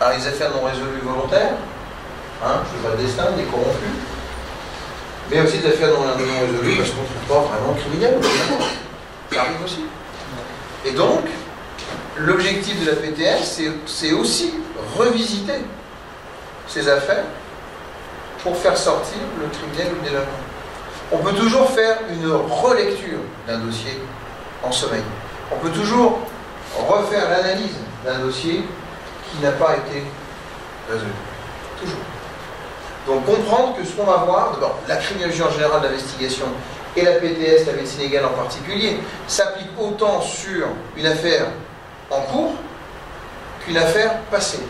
Alors, les affaires non résolues volontaires, hein, je vois le destin, il est corrompu. Mais aussi des affaires non résolues parce qu'on ne trouve pas vraiment criminel. Ça arrive aussi. Et donc, l'objectif de la PTS, c'est aussi revisiter ces affaires pour faire sortir le criminel ou le délinquant. On peut toujours faire une relecture d'un dossier en sommeil. On peut toujours refaire l'analyse d'un dossier qui n'a pas été résolu. Toujours. Donc comprendre que ce qu'on va voir, d'abord, la criminologie en général d'investigation et la PTS, la médecine légale en particulier, s'applique autant sur une affaire en cours qu'une affaire passée.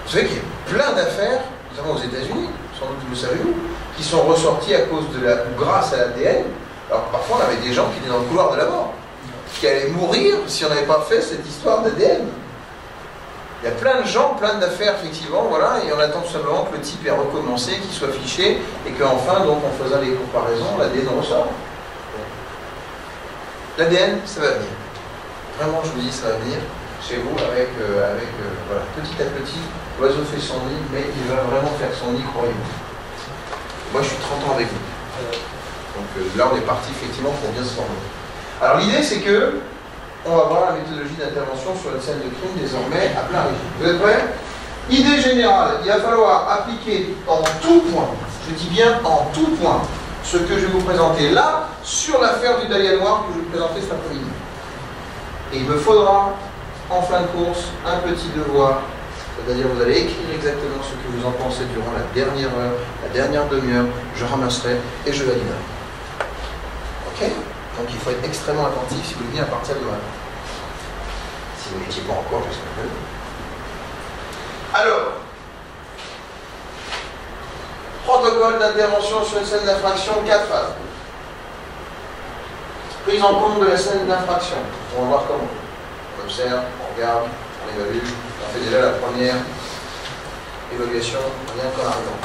Vous savez qu'il y a plein d'affaires, notamment aux États-Unis, sans doute vous le savez vous, qui sont ressorties à cause de ou grâce à l'ADN. Alors parfois on avait des gens qui étaient dans le couloir de la mort, qui allaient mourir si on n'avait pas fait cette histoire d'ADN. Il y a plein de gens, plein d'affaires effectivement, voilà, et on attend tout simplement que le type ait recommencé, qu'il soit fiché, et qu'enfin, donc en faisant les comparaisons, l'ADN ressort. L'ADN, ça va venir. Vraiment, je vous dis, ça va venir chez vous avec voilà, petit à petit, l'oiseau fait son nid, mais il va vraiment faire son nid, croyez-moi. Moi, je suis 30 ans avec vous. Donc là, on est parti effectivement pour bien se former. Alors l'idée, c'est que on va voir la méthodologie d'intervention sur une scène de crime désormais à plein régime. Vous êtes prêts? Idée générale, il va falloir appliquer en tout point, je dis bien en tout point, ce que je vais vous présenter là, sur l'affaire du Dahlia Noir que je vais vous présenter cet après-midi. Et il me faudra, en fin de course, un petit devoir, c'est-à-dire vous allez écrire exactement ce que vous en pensez durant la dernière heure, la dernière demi-heure, je ramasserai et je validerai. Ok? Donc il faut être extrêmement attentif si vous voulez venir à partir de maintenant. Si vous n'étiez pas encore, parce qu'on peut. Alors, protocole d'intervention sur une scène d'infraction, 4 phases. Prise en compte de la scène d'infraction. On va voir comment. On observe, on regarde, on évalue. On fait déjà la première évaluation, rien qu'en arrivant.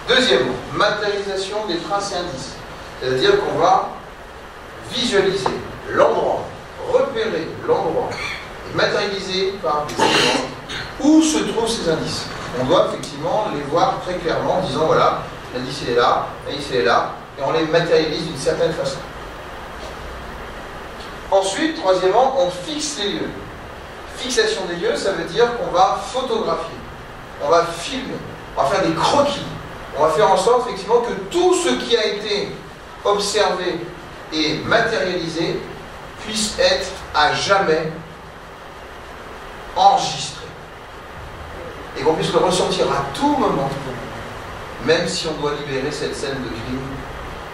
Deuxièmement, matérialisation des traces et indices. C'est-à-dire qu'on va visualiser l'endroit, repérer l'endroit et matérialiser par des éléments où se trouvent ces indices. On doit effectivement les voir très clairement en disant voilà, l'indice il est là, l'indice il est là, et on les matérialise d'une certaine façon. Ensuite, troisièmement, on fixe les lieux. Fixation des lieux, ça veut dire qu'on va photographier, on va filmer, on va faire des croquis. On va faire en sorte effectivement que tout ce qui a été observé et matérialisé puisse être à jamais enregistré. Et qu'on puisse le ressentir à tout moment, même si on doit libérer cette scène de crime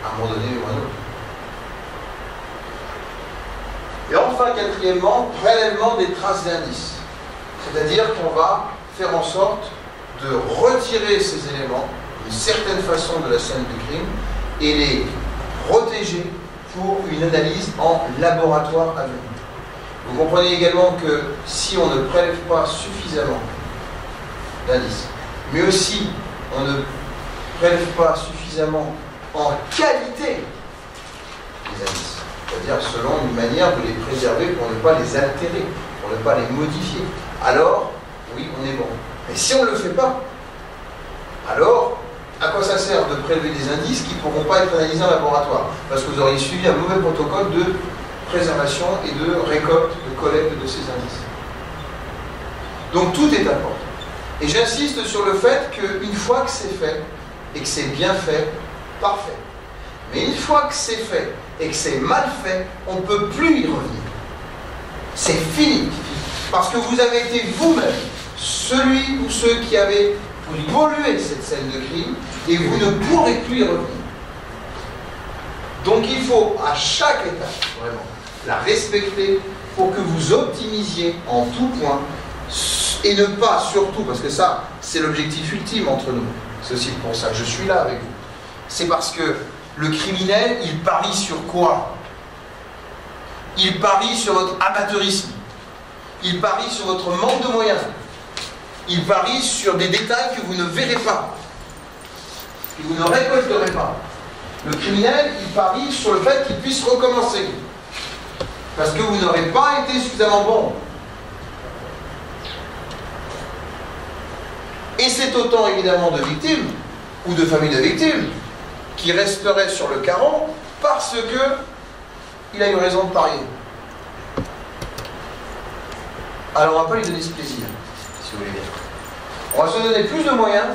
à un moment donné ou à un autre. Et enfin, quatrièmement, prélèvement des traces d'indices. C'est-à-dire qu'on va faire en sorte de retirer ces éléments d'une certaine façon de la scène du crime et les protéger pour une analyse en laboratoire à venir. Vous comprenez également que si on ne prélève pas suffisamment d'indices, mais aussi on ne prélève pas suffisamment en qualité des indices, c'est-à-dire selon une manière de les préserver pour ne pas les altérer, pour ne pas les modifier, alors oui, on est bon. Mais si on ne le fait pas, alors à quoi ça sert de prélever des indices qui ne pourront pas être analysés en laboratoire? Parce que vous auriez suivi un mauvais protocole de préservation et de récolte, de collecte de ces indices. Donc tout est important. Et j'insiste sur le fait qu'une fois que c'est fait, et que c'est bien fait, parfait. Mais une fois que c'est fait, et que c'est mal fait, on ne peut plus y revenir. C'est fini. Parce que vous avez été vous-même, celui ou ceux qui avaient pollué cette scène de crime, et vous ne pourrez plus y revenir. Donc il faut à chaque étape, vraiment, la respecter pour que vous optimisiez en tout point, et ne pas surtout, parce que ça, c'est l'objectif ultime entre nous, c'est aussi pour ça que je suis là avec vous, c'est parce que le criminel, il parie sur quoi? Il parie sur votre amateurisme, il parie sur votre manque de moyens, il parie sur des détails que vous ne verrez pas, que vous ne récolterez pas. Le criminel, il parie sur le fait qu'il puisse recommencer. Parce que vous n'aurez pas été suffisamment bon. Et c'est autant évidemment de victimes, ou de familles de victimes, qui resteraient sur le carreau parce que il a eu raison de parier. Alors on ne va pas lui donner ce plaisir, si vous voulez bien. On va se donner plus de moyens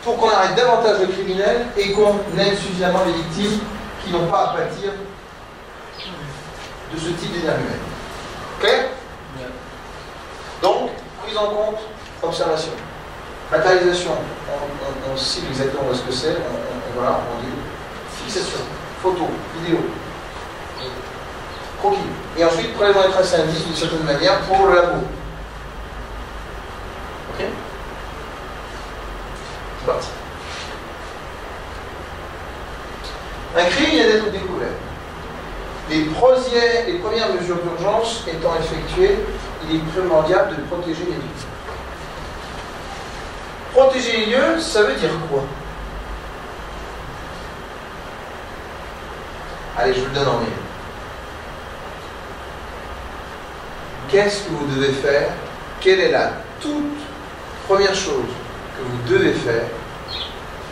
pour qu'on arrête davantage de criminels et qu'on aide suffisamment les victimes qui n'ont pas à pâtir de ce type d'énergie humaine. Clair? Donc, prise en compte, observation. Matérialisation, on cible exactement ce que c'est, voilà, on dit fixation, photo, vidéo, croquis. Et ensuite, prélèvement et tracer indice d'une certaine manière pour le labo. Ok? C'est parti. Un crime vient d'être découvert. Les premières mesures d'urgence étant effectuées, il est primordial de protéger les lieux. Protéger les lieux, ça veut dire quoi? Allez, je vous le donne en mille. Qu'est-ce que vous devez faire? Quelle est la toute première chose que vous devez faire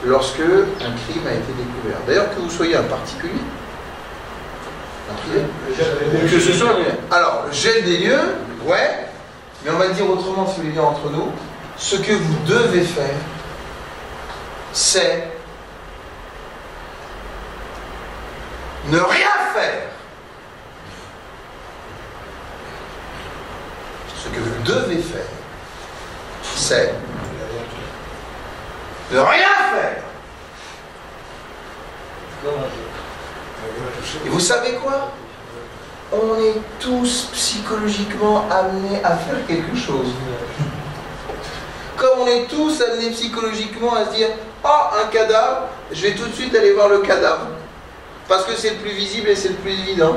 lorsque un crime a été découvert? D'ailleurs, que vous soyez un particulier, ou que ce soit... Alors, le gel des lieux, ouais, mais on va le dire autrement si vous voulez bien entre nous. Ce que vous devez faire, c'est ne rien faire. Ce que vous devez faire, c'est ne rien faire. Et vous savez quoi? On est tous psychologiquement amenés à faire quelque chose. Comme on est tous amenés psychologiquement à se dire « Ah, un cadavre, je vais tout de suite aller voir le cadavre. » Parce que c'est le plus visible et c'est le plus évident.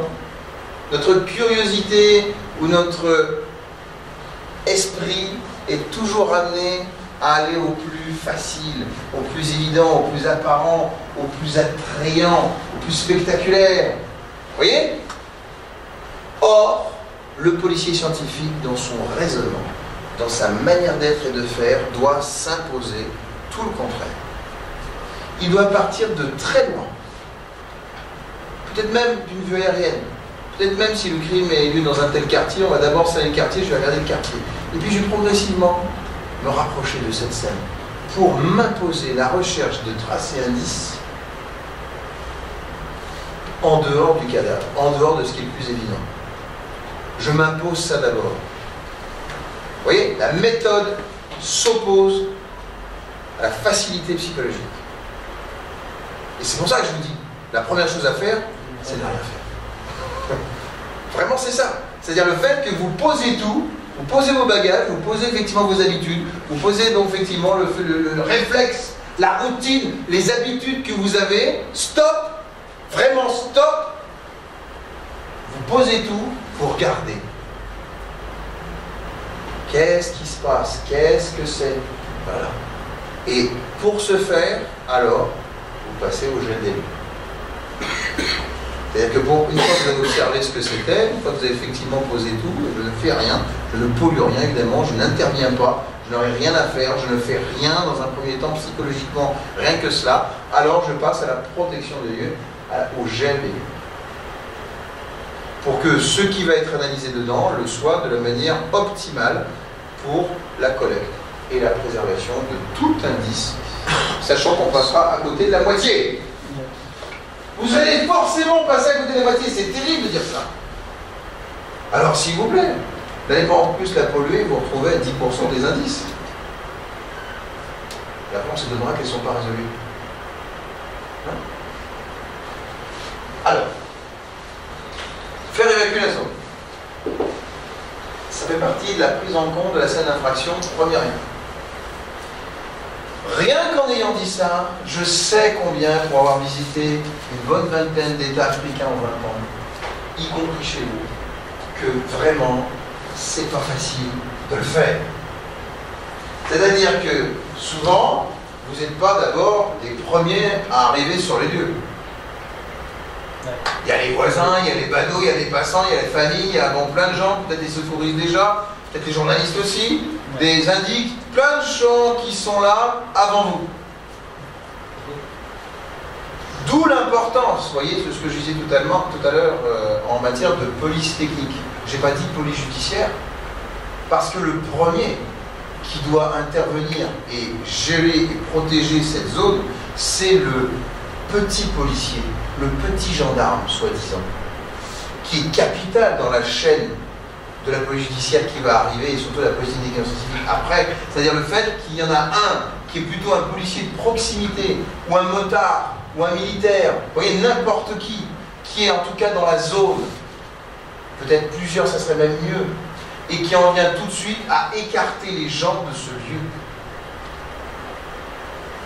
Notre curiosité ou notre esprit est toujours amené à aller au plus facile, au plus évident, au plus apparent, au plus attrayant, au plus spectaculaire. Vous voyez? Or, le policier scientifique, dans son raisonnement, dans sa manière d'être et de faire, doit s'imposer tout le contraire. Il doit partir de très loin. Peut-être même d'une vue aérienne. Peut-être même si le crime est lieu dans un tel quartier, on va d'abord scanner le quartier, je vais regarder le quartier. Et puis je vais progressivement me rapprocher de cette scène pour m'imposer la recherche de traces et indices en dehors du cadavre, en dehors de ce qui est le plus évident. Je m'impose ça d'abord. Vous voyez, la méthode s'oppose à la facilité psychologique. Et c'est pour ça que je vous dis, la première chose à faire, c'est de rien faire. Vraiment, c'est ça. C'est-à-dire le fait que vous posez tout, vous posez vos bagages, vous posez effectivement vos habitudes, vous posez donc effectivement le réflexe, la routine, les habitudes que vous avez, stop, vraiment stop, vous posez tout, vous regardez. Qu'est-ce qui se passe? Qu'est-ce que c'est? Voilà. Et pour ce faire, alors, vous passez au gel des lieux. C'est-à-dire que une fois que vous avez observé ce que c'était, une fois que vous avez effectivement posé tout, je ne fais rien, je ne pollue rien évidemment, je n'interviens pas, je n'aurai rien à faire, je ne fais rien dans un premier temps psychologiquement, rien que cela, alors je passe à la protection des lieux, au gel des lieux. Pour que ce qui va être analysé dedans le soit de la manière optimale pour la collecte et la préservation de tout indice, sachant qu'on passera à côté de la moitié. Vous allez forcément passer à côté de la moitié, c'est terrible de dire ça. Alors s'il vous plaît, n'allez pas en plus la polluer, vous retrouvez à 10% des indices. Et après on se demandera qu'elles ne sont pas résolues. Hein? Alors, faire évacuer la zone. Ça fait partie de la prise en compte de la scène d'infraction, premier rien. Rien qu'en ayant dit ça, je sais combien, pour avoir visité une bonne vingtaine d'États africains en 20 ans, y compris chez vous, que vraiment, c'est pas facile de le faire. C'est-à-dire que souvent, vous n'êtes pas d'abord les premiers à arriver sur les lieux. Il y a les voisins, il y a les badauds, il y a les passants, il y a les familles, il y a bon, plein de gens, peut-être des secouristes déjà, peut-être les journalistes aussi, des indiques, plein de gens qui sont là avant vous. D'où l'importance, vous voyez, de ce que je disais tout à l'heure en matière de police technique. Je n'ai pas dit police judiciaire, parce que le premier qui doit intervenir et gérer et protéger cette zone, c'est le petit policier, le petit gendarme, soi-disant, qui est capital dans la chaîne de la police judiciaire qui va arriver, et surtout la police technique et scientifique après. C'est-à-dire le fait qu'il y en a un qui est plutôt un policier de proximité, ou un motard, ou un militaire, vous voyez, n'importe qui est en tout cas dans la zone, peut-être plusieurs, ça serait même mieux, et qui en vient tout de suite à écarter les gens de ce lieu.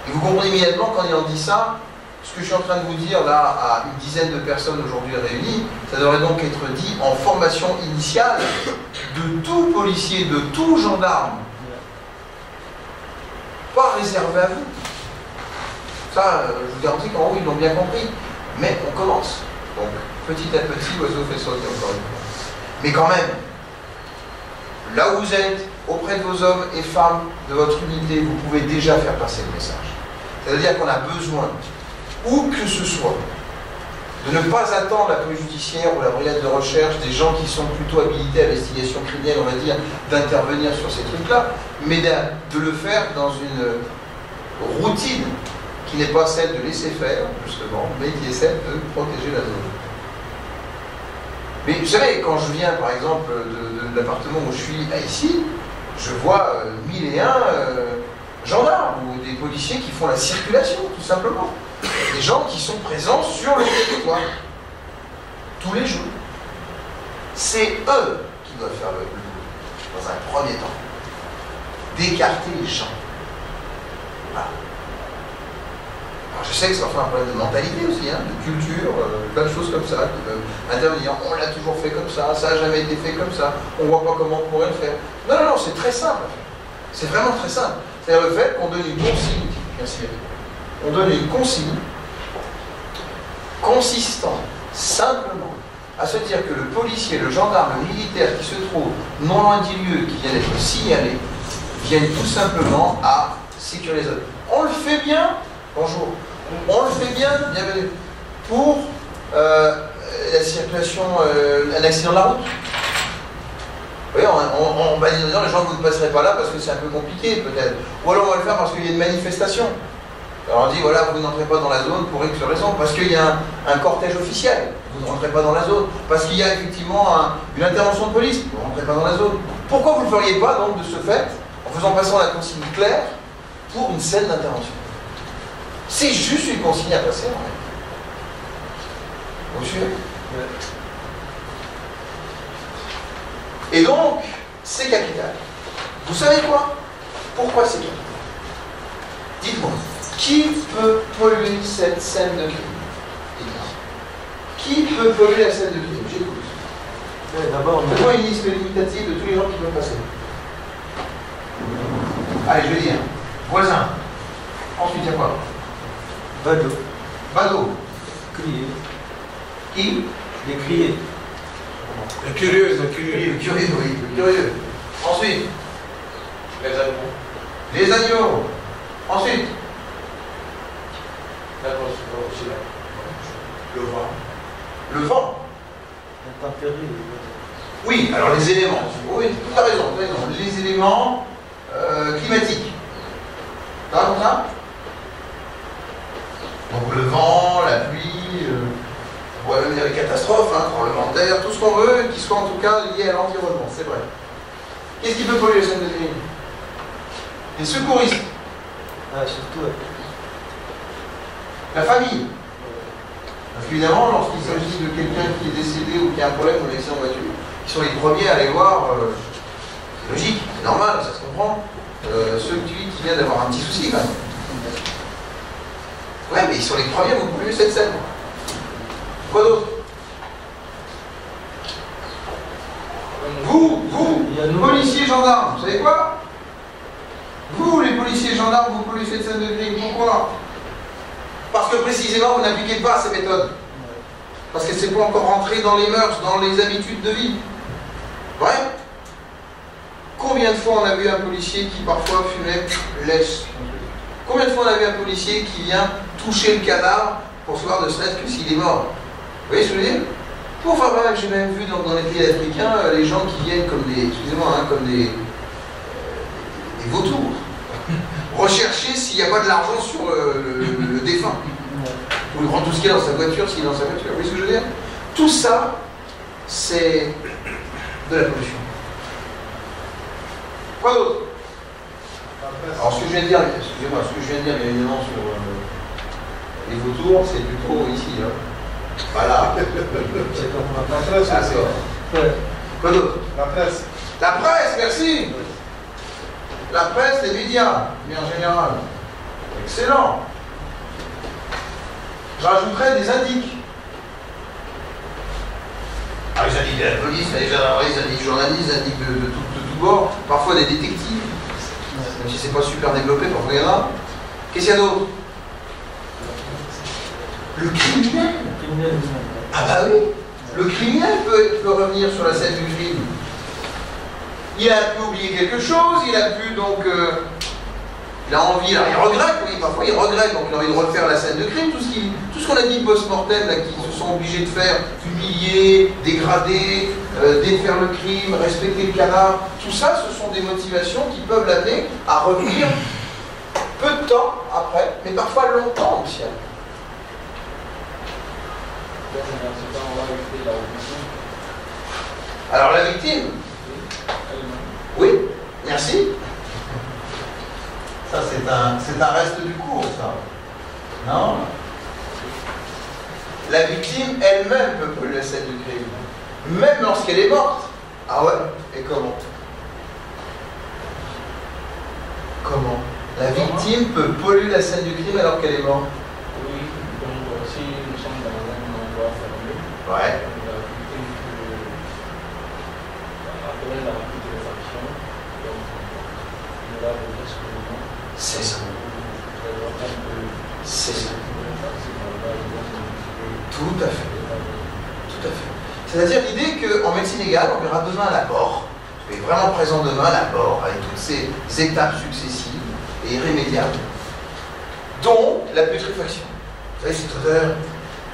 Et vous comprenez immédiatement quand il en dit ça, ce que je suis en train de vous dire là à une dizaine de personnes aujourd'hui réunies, ça devrait donc être dit en formation initiale de tout policier, de tout gendarme. Pas réservé à vous. Ça, je vous garantis qu'en haut, ils l'ont bien compris. Mais on commence. Donc, petit à petit, l'oiseau fait sauter encore une fois. Mais quand même, là où vous êtes, auprès de vos hommes et femmes de votre unité, vous pouvez déjà faire passer le message. C'est-à-dire qu'on a besoin, où que ce soit, de ne pas attendre la police judiciaire ou la brigade de recherche, des gens qui sont plutôt habilités à l'investigation criminelle, on va dire, d'intervenir sur ces trucs-là, mais de le faire dans une routine qui n'est pas celle de laisser faire, justement, mais qui est celle de protéger la zone. Mais vous savez, quand je viens, par exemple, de l'appartement où je suis, ici, je vois 1001 gendarmes ou des policiers qui font la circulation, tout simplement. Des gens qui sont présents sur le territoire, tous les jours. C'est eux qui doivent faire le boulot, dans un premier temps. D'écarter les gens. Voilà. Alors je sais que ça fait un problème de mentalité aussi, hein, de culture, plein de choses comme ça, qui peuvent intervenir. On l'a toujours fait comme ça n'a jamais été fait comme ça, on ne voit pas comment on pourrait le faire. Non, non, non, c'est très simple. C'est vraiment très simple. C'est-à-dire le fait qu'on donne une consigne, bien sûr. On donne une consigne consistant simplement à se dire que le policier, le gendarme, le militaire qui se trouve non loin du lieu, qui vient d'être signalé, viennent tout simplement à sécuriser. On le fait bien, bonjour, on le fait bien, bienvenue, pour la circulation, un accident de la route. Vous voyez, on va dire les gens, vous ne passerez pas là parce que c'est un peu compliqué peut-être. Ou alors on va le faire parce qu'il y a une manifestation. Alors on dit, voilà, vous n'entrez pas dans la zone pour X raison, parce qu'il y a un cortège officiel, vous ne rentrez pas dans la zone. Parce qu'il y a effectivement une intervention de police, vous ne rentrez pas dans la zone. Pourquoi vous ne le feriez pas, donc, de ce fait, en faisant passer la consigne claire pour une scène d'intervention? C'est juste une consigne à passer, en fait. Vous suivez? Et donc, c'est capital. Vous savez quoi? Pourquoi c'est capital? Dites-moi. Qui peut polluer cette scène de crime? Qui peut polluer la scène de crime? J'écoute. D'abord, faites-moi une liste limitative de tous les gens qui peuvent passer. Allez, je vais dire. Voisin. Ensuite, il y a quoi? Badaud. Badaud. Crier. Qui? Les criers. Le curieux, le curieux. Le curieux, oui, le curieux. Ensuite. Les animaux. Les animaux. Ensuite. Le vent. Le vent. L'intempérie. Oui, alors les éléments. Oui, tu as raison, tu as raison. Les éléments climatiques. Ça va comme ça? Donc le vent, la pluie, on pourrait même dire les catastrophes, hein, tremblements de terre, tout ce qu'on veut, qui soit en tout cas lié à l'environnement, c'est vrai. Qu'est-ce qui peut polluer la scène de crime? Les secouristes. Ah, surtout. La famille. Parce qu'évidemment, lorsqu'il s'agit de quelqu'un qui est décédé ou qui a un problème ou un accident de voiture, ils sont les premiers à aller voir. C'est logique, c'est normal, ça se comprend. Celui qui vient d'avoir un petit souci, quand même. Ouais, mais ils sont les premiers à vous polluer cette scène. Quoi d'autre? Vous, policiers gendarmes, vous savez quoi? Vous, les policiers gendarmes, vous polluez cette scène de crime. Pourquoi? Parce que précisément, vous n'appliquez pas ces méthodes. Parce que c'est pas encore rentré dans les mœurs, dans les habitudes de vie. Ouais. Combien de fois on a vu un policier qui parfois fumait laisse? Combien de fois on a vu un policier qui vient toucher le cadavre pour savoir de serait-ce que s'il est mort? Vous voyez ce que je veux dire? Enfin, voilà, j'ai même vu dans les pays africains les gens qui viennent comme des, excusez-moi, hein, comme des vautours, rechercher s'il n'y a pas de l'argent sur le défunt. Ou il prend tout ce qu'il y a dans sa voiture s'il est dans sa voiture. Vous voyez ce que je veux dire? Tout ça, c'est de la pollution. Quoi d'autre? Alors ce que je viens de dire, excusez-moi, ce que je viens de dire évidemment sur les vautours, c'est plutôt ici. Hein. Voilà. C'est comme La presse, Ah, c'est vrai. Ouais. Quoi d'autre? La presse. La presse, merci. La presse, les médias, en général. Excellent. Je rajouterais des indices. Ah, les indices de la police, les gendarmeries, les indices journalistes, les indices de tout bord, parfois des détectives, même si c'est pas super développé, parfois il y en a. Qu'est-ce qu'il y a d'autre? Le criminel. Ah bah oui, le criminel peut revenir sur la scène du crime. Il a pu oublier quelque chose, il a pu donc... il a envie, alors il regrette, oui, parfois il regrette, donc il a envie de refaire la scène de crime, tout ce qu'on a dit post-mortem, là, qui se sont obligés de faire, humilier, dégrader, défaire le crime, respecter le cadavre, tout ça, ce sont des motivations qui peuvent l'amener à revenir peu de temps après, mais parfois longtemps aussi. Alors la victime, oui, merci. Ça c'est un reste du cours, ça. Non? La victime elle-même peut polluer la scène du crime, même lorsqu'elle est morte. Ah ouais? Et comment? Comment? La victime peut polluer la scène du crime alors qu'elle est morte. Oui, donc si nous sommes dans un endroit fermé, Ouais. la victime peut appeler la putréfaction, donc il y aura des exclusions. C'est ça. C'est ça. Tout à fait. Tout à fait. C'est-à-dire l'idée qu'en médecine égale, on verra demain la mort. Je vais vraiment présent demain la mort, avec toutes ces étapes successives et irrémédiables, dont la putréfaction. Vous savez, cette odeur,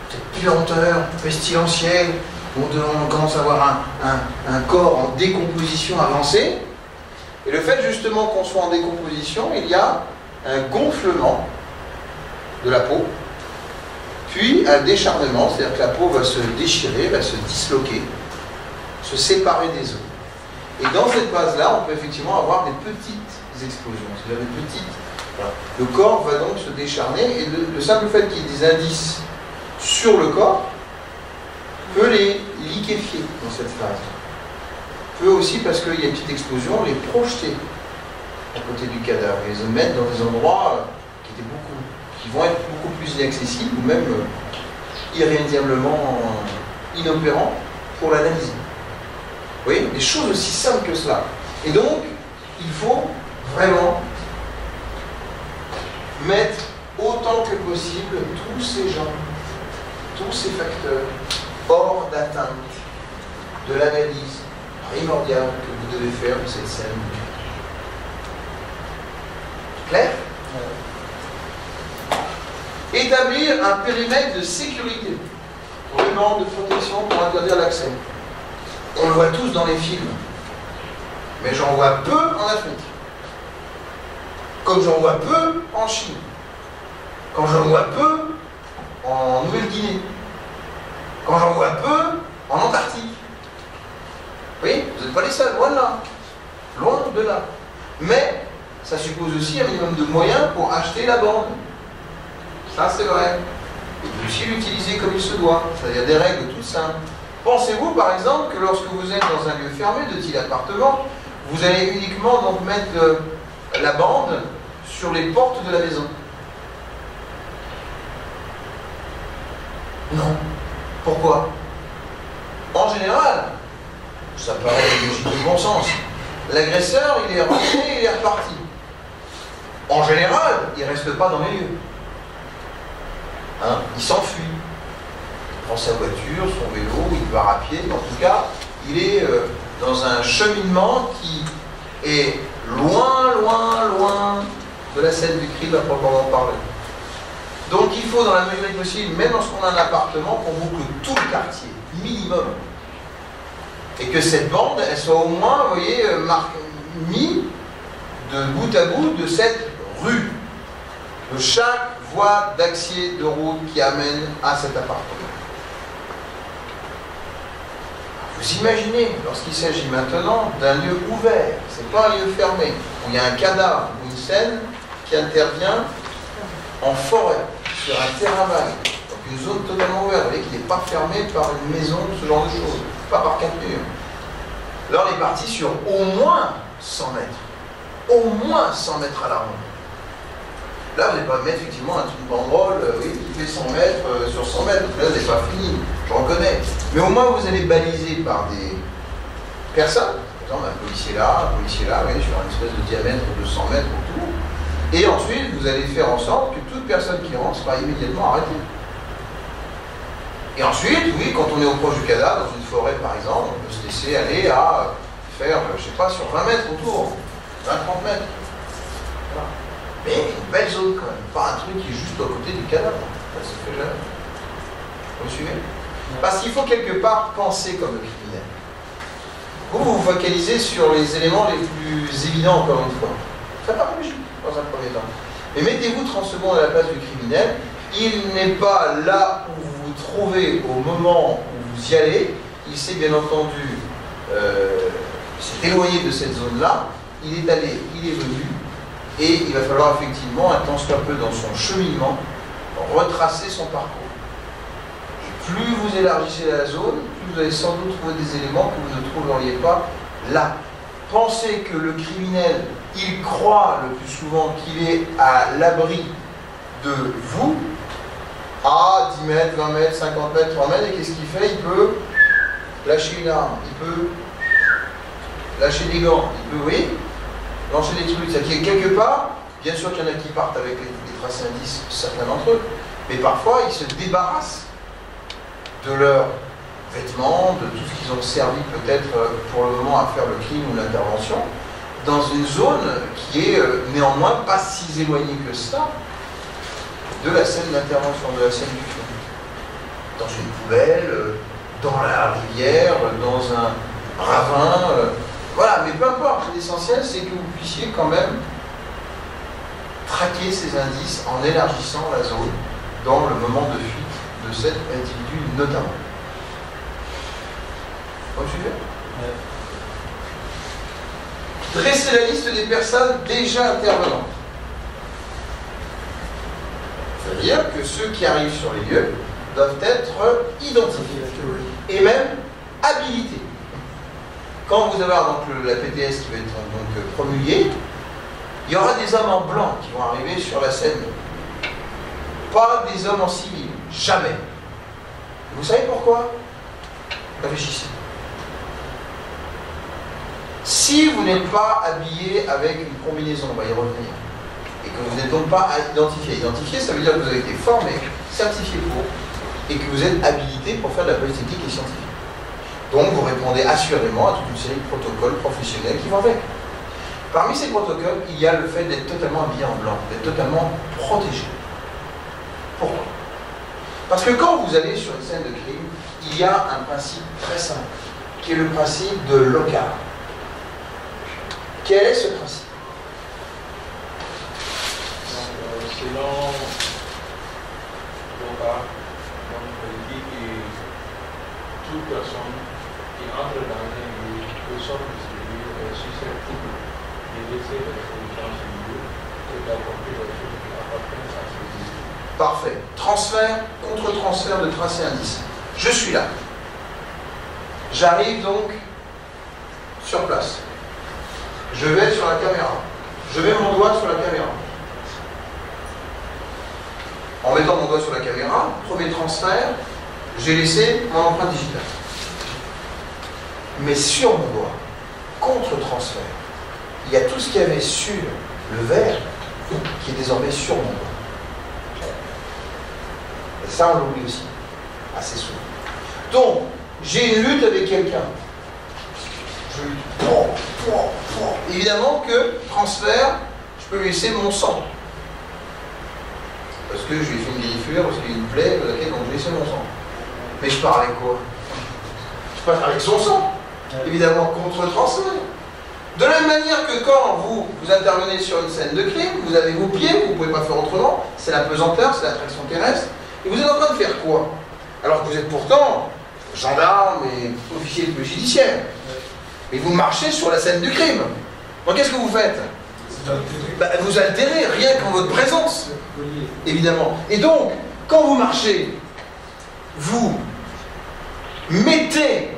cette puanteur pestilentielle, où on commence à avoir un corps en décomposition avancée. Et le fait justement qu'on soit en décomposition, il y a un gonflement de la peau, puis un décharnement, c'est-à-dire que la peau va se déchirer, va se disloquer, se séparer des os. Et dans cette phase-là, on peut effectivement avoir des petites explosions, c'est-à-dire des petites... Voilà. Le corps va donc se décharner, et le simple fait qu'il y ait des indices sur le corps peut les liquéfier dans cette phase. Peut aussi, parce qu'il y a une petite explosion, les projeter à côté du cadavre, et les mettre dans des endroits qui vont être beaucoup plus inaccessibles, ou même irrémédiablement inopérants pour l'analyse. Vous voyez, des choses aussi simples que cela. Et donc, il faut vraiment mettre autant que possible tous ces gens, tous ces facteurs hors d'atteinte de l'analyse primordiale que vous devez faire de cette scène. Clair? Établir un périmètre de sécurité, ruban de protection pour interdire l'accès. On le voit tous dans les films, mais j'en vois peu en Afrique. Comme j'en vois peu en Chine. Quand j'en vois peu en Nouvelle-Guinée. Quand j'en vois peu en Antarctique. Oui, vous n'êtes pas les seuls, loin de là. Loin de là. Mais ça suppose aussi un minimum de moyens pour acheter la bande. Ça, c'est vrai. Et aussi l'utiliser comme il se doit. C'est-à-dire des règles toutes simples. Pensez-vous, par exemple, que lorsque vous êtes dans un lieu fermé de type appartement, vous allez uniquement donc mettre la bande sur les portes de la maison? Non. Pourquoi? En général, ça paraît logique de bon sens, l'agresseur, il est rentré, il est reparti. En général, il ne reste pas dans les lieux. Hein? Il s'enfuit. prend sa voiture, son vélo, il part à pied, en tout cas, il est dans un cheminement qui est loin, loin, loin de la scène du crime à proprement parler. Donc il faut, dans la mesure du possible, même lorsqu'on a un appartement, qu'on boucle tout le quartier, minimum. Et que cette bande, elle soit au moins, vous voyez, mise de bout à bout de cette rue, de chaque voie d'accès de route qui amène à cet appartement. Vous imaginez, lorsqu'il s'agit maintenant d'un lieu ouvert, c'est pas un lieu fermé, où il y a un cadavre ou une scène qui intervient en forêt, sur un terrain vague, donc une zone totalement ouverte, vous voyez, qui n'est pas fermée par une maison, ce genre de choses, pas par 4 murs. Là, on est parti sur au moins 100 mètres. Au moins 100 mètres à la ronde. Là, vous n'allez pas mettre effectivement une banderole oui, qui fait 100 mètres sur 100 mètres. Là, vous n'êtes pas fini, je reconnais. Mais au moins, vous allez baliser par des personnes. Par exemple, un policier là, oui, sur une espèce de diamètre de 100 mètres autour. Et ensuite, vous allez faire en sorte que toute personne qui rentre sera immédiatement arrêtée. Et ensuite, oui, quand on est au proche du cadavre, dans une forêt par exemple, on peut se laisser aller à faire, je ne sais pas, sur 20 mètres autour, 20-30 mètres. Voilà. Mais une belle zone quand même, pas un truc qui est juste à côté du cadavre. Ça se fait jamais. Vous me suivez? Parce qu'il faut quelque part penser comme le criminel. Vous vous focalisez sur les éléments les plus évidents, encore une fois. Faites pas logique dans un premier temps. Mais mettez-vous 30 secondes à la place du criminel. Il n'est pas là où vous vous trouvez au moment où vous y allez. Il s'est bien entendu s'est éloigné de cette zone-là. Il est allé, il est venu. Et il va falloir effectivement, un tant soit peu dans son cheminement, retracer son parcours. Et plus vous élargissez la zone, plus vous allez sans doute trouver des éléments que vous ne trouveriez pas là. Pensez que le criminel, il croit le plus souvent qu'il est à l'abri de vous, à 10 mètres, 20 mètres, 50 mètres, 30 mètres, et qu'est-ce qu'il fait? Il peut lâcher une arme, il peut lâcher des gants, il peut, oui, lancer des trucs. C'est-à-dire quelque part, bien sûr qu'il y en a qui partent avec les traces indices, certains d'entre eux, mais parfois ils se débarrassent de leurs vêtements, de tout ce qu'ils ont servi peut-être pour le moment à faire le crime ou l'intervention, dans une zone qui est néanmoins pas si éloignée que ça de la scène d'intervention, de la scène du crime. Dans une poubelle, dans la rivière, dans un ravin, voilà, mais peu importe, l'essentiel c'est que vous puissiez quand même traquer ces indices en élargissant la zone dans le moment de fuite de cet individu notamment. Vous suivez? Dressez la liste des personnes déjà intervenantes. C'est-à-dire que ceux qui arrivent sur les lieux doivent être identifiés et même habilités. Quand vous avez donc la PTS qui va être donc promulguée, il y aura des hommes en blanc qui vont arriver sur la scène. Pas des hommes en civil, jamais. Vous savez pourquoi? Réfléchissez. Si vous n'êtes pas habillé avec une combinaison, on va y revenir, et que vous n'êtes donc pas identifié. Identifié, ça veut dire que vous avez été formé, certifié pour, et que vous êtes habilité pour faire de la police technique et scientifique. Donc vous répondez assurément à toute une série de protocoles professionnels qui vont avec. Parmi ces protocoles, il y a le fait d'être totalement habillé en blanc, d'être totalement protégé. Pourquoi? Parce que quand vous allez sur une scène de crime, il y a un principe très simple, qui est le principe de l'OCAR. Quel est ce principe? Selon l'OCAR, on dit que toute personne qui entre dans un lieu peut sortir de ce lieu est susceptible de laisser l'exposition sur le lieu et d'apporter les choses qui appartiennent à ce lieu. Parfait. Transfert, contre-transfert de traces et indices. Je suis là. J'arrive donc sur place. Je vais sur la caméra. Je mets mon doigt sur la caméra. En mettant mon doigt sur la caméra, premier transfert, j'ai laissé mon empreinte digitale. Mais sur mon doigt, contre-transfert, il y a tout ce qu'il y avait sur le verre qui est désormais sur mon doigt. Et ça, on l'oublie aussi. assez souvent. Donc, j'ai une lutte avec quelqu'un. Je lutte. Évidemment que transfert, je peux lui laisser mon sang. Parce que je lui ai fait une griffure, parce qu'il y a une plaie dans laquelle je vais laisser mon sang. Mais je pars avec quoi? Je pars avec son sang. Évidemment, contre-transfert. De la même manière que quand vous intervenez sur une scène de crime, vous avez vos pieds, vous ne pouvez pas faire autrement, c'est la pesanteur, c'est l'attraction terrestre, et vous êtes en train de faire quoi? Alors que vous êtes pourtant gendarme et officier de police judiciaire. Et vous marchez sur la scène du crime. Donc qu'est-ce que vous faites? Vous altérez rien qu'en votre présence, évidemment. Et donc, quand vous marchez, vous mettez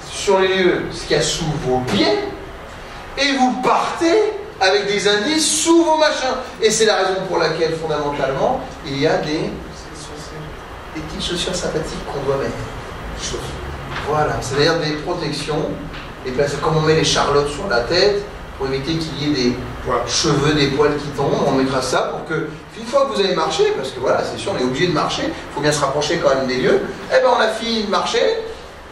sur les lieux ce qu'il y a sous vos pieds, et vous partez avec des indices sous vos machins. Et c'est la raison pour laquelle, fondamentalement, il y a des petites chaussures sympathiques qu'on doit mettre. Voilà, c'est-à-dire des protections. Et bien, c'est comme on met les charlottes sur la tête, pour éviter qu'il y ait des cheveux, des poils qui tombent, on mettra ça pour que, une fois que vous avez marché, parce que voilà, c'est sûr, on est obligé de marcher, il faut bien se rapprocher quand même des lieux, et bien on a fini de marcher,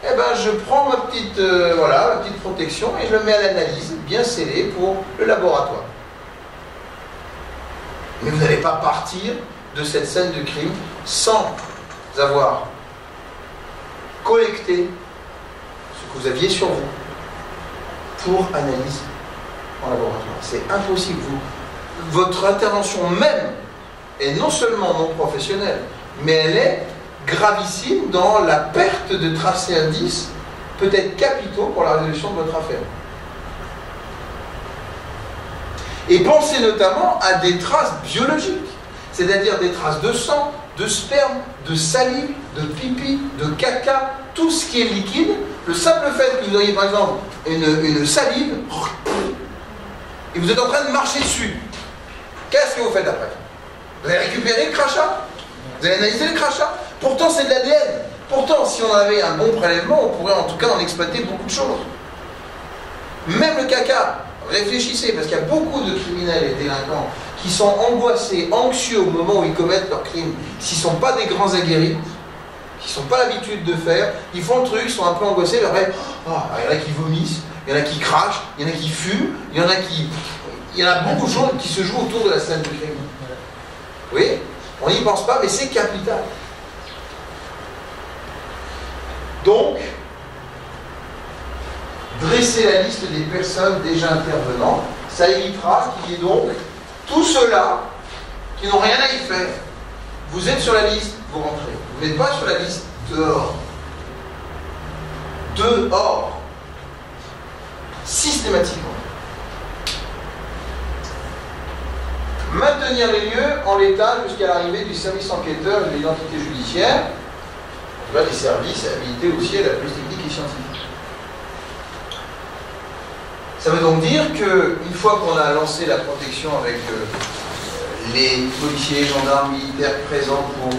et ben je prends ma petite, ma petite protection et je le mets à l'analyse, bien scellé pour le laboratoire. Mais vous n'allez pas partir de cette scène de crime sans avoir collecté ce que vous aviez sur vous pour analyse en laboratoire. C'est impossible. Votre intervention même est non seulement non professionnelle, mais elle est gravissime dans la perte de tracés indices, peut-être capitaux pour la résolution de votre affaire. Et pensez notamment à des traces biologiques, c'est-à-dire des traces de sang, de sperme, de salive, de pipi, de caca, tout ce qui est liquide. Le simple fait que vous ayez par exemple une salive, et vous êtes en train de marcher dessus, qu'est-ce que vous faites après? Vous allez récupérer le crachat? Vous allez analyser le crachat? Pourtant c'est de l'ADN. Pourtant si on avait un bon prélèvement, on pourrait en tout cas en exploiter beaucoup de choses. Même le caca, réfléchissez, parce qu'il y a beaucoup de criminels et délinquants qui sont angoissés, anxieux au moment où ils commettent leur crime, s'ils ne sont pas des grands aguerris, qui n'ont pas l'habitude de faire, ils font le truc, ils sont un peu angoissés, mais après, il y en a qui vomissent, il y en a qui crachent, il y en a qui fument, il y en a beaucoup de choses qui se jouent autour de la scène de crime. Oui, on n'y pense pas, mais c'est capital. Donc, dresser la liste des personnes déjà intervenantes, ça évitera qu'il y ait donc tous ceux-là qui n'ont rien à y faire. Vous êtes sur la liste, vous rentrez. Vous n'êtes pas sur la liste dehors. Dehors. Systématiquement. Maintenir les lieux en l'état jusqu'à l'arrivée du service enquêteur et de l'identité judiciaire. Des services habilités aussi à la police technique et scientifique. Ça veut donc dire qu'une fois qu'on a lancé la protection avec les policiers, gendarmes, militaires présents pour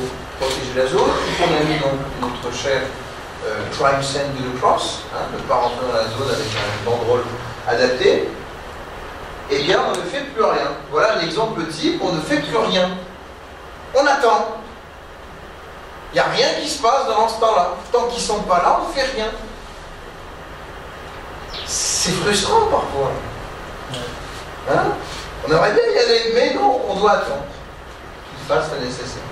protéger la zone, on a mis donc notre cher Crime Scene de the Cross, ne pas rentrer dans la zone avec un banderole adapté, eh bien on ne fait plus rien. Voilà un exemple type, on ne fait plus rien. On attend. Il n'y a rien qui se passe dans ce temps-là. Tant qu'ils ne sont pas là, on ne fait rien. C'est frustrant parfois. Hein? On aimerait bien y aller, mais non, on doit attendre qu'il fasse le nécessaire.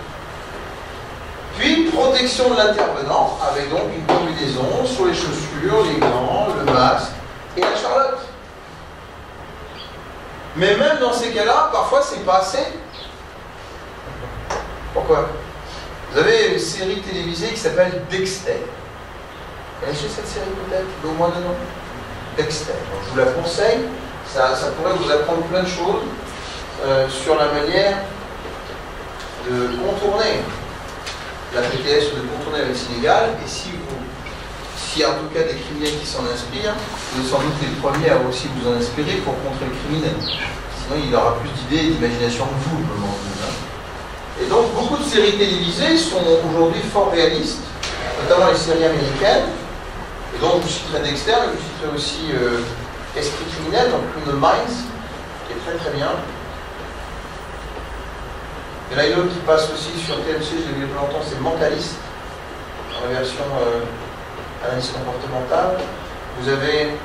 Puis, protection de l'intervenant, avec donc une combinaison sur les chaussures, les gants, le masque et la charlotte. Mais même dans ces cas-là, parfois c'est pas assez. Pourquoi? Vous avez une série télévisée qui s'appelle Dexter. Vous connaissez cette série peut-être? Au moins de nom. Dexter. Donc, je vous la conseille. Ça pourrait vous apprendre plein de choses sur la manière de contourner la PTS ou de contourner la médecine légale. Et s'il y a en tout cas des criminels qui s'en inspirent, vous êtes sans doute les premiers à aussi vous en inspirer pour contrer le criminel. Sinon, il aura plus d'idées et d'imagination que vous, le moment venu. Et donc, beaucoup de séries télévisées sont aujourd'hui fort réalistes, notamment les séries américaines. Et donc, je citerai Dexter, mais je citerai aussi Esprit criminel, donc Criminal Minds, qui est très très bien. Il y en a une autre qui passe aussi sur TMC, je l'ai vu il y a pas longtemps, c'est Mentaliste. dans la version analyse comportementale. Vous avez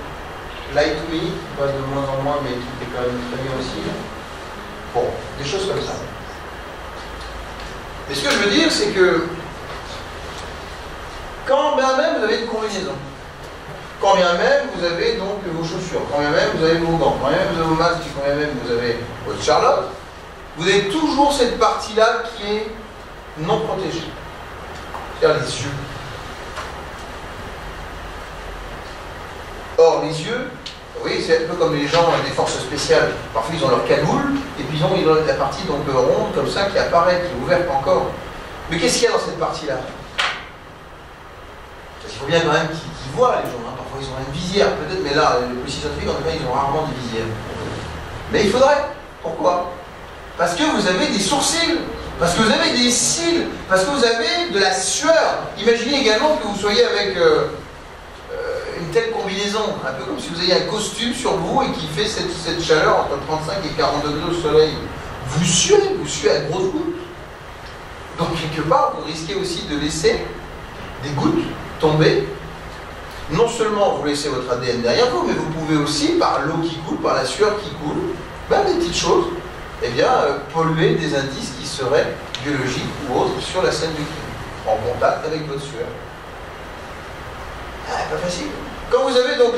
Lie to Me, qui passe de moins en moins, mais qui est quand même très bien aussi. Bon, des choses comme ça. Mais ce que je veux dire, c'est que quand bien même vous avez une combinaison, quand bien même vous avez donc vos chaussures, quand bien même vous avez vos gants, quand bien même vous avez vos masques, quand bien même vous avez votre Charlotte, vous avez toujours cette partie-là qui est non protégée. C'est-à-dire les yeux. Or, les yeux, oui, c'est un peu comme les gens des forces spéciales. Parfois, ils ont leur cagoule, et puis ils ont la partie donc ronde, comme ça, qui apparaît, qui est ouverte encore. Mais qu'est-ce qu'il y a dans cette partie-là? Il faut bien quand même qu'ils voient, les gens. Hein. Parfois, ils ont une visière, peut-être, mais là, les policiers scientifiques, en tout cas, ils ont rarement des visières. Mais il faudrait. Pourquoi? Parce que vous avez des sourcils, parce que vous avez des cils, parce que vous avez de la sueur. Imaginez également que vous soyez avec une telle combinaison, un peu comme si vous aviez un costume sur vous et qui fait cette chaleur entre 35 et 40 degrés au soleil. Vous suez à grosses gouttes. Donc quelque part, vous risquez aussi de laisser des gouttes tomber. Non seulement vous laissez votre ADN derrière vous, mais vous pouvez aussi, par l'eau qui coule, par la sueur qui coule, même des petites choses, eh bien, polluer des indices qui seraient biologiques ou autres sur la scène du crime, en contact avec votre sueur. Ah, pas facile. Quand vous avez donc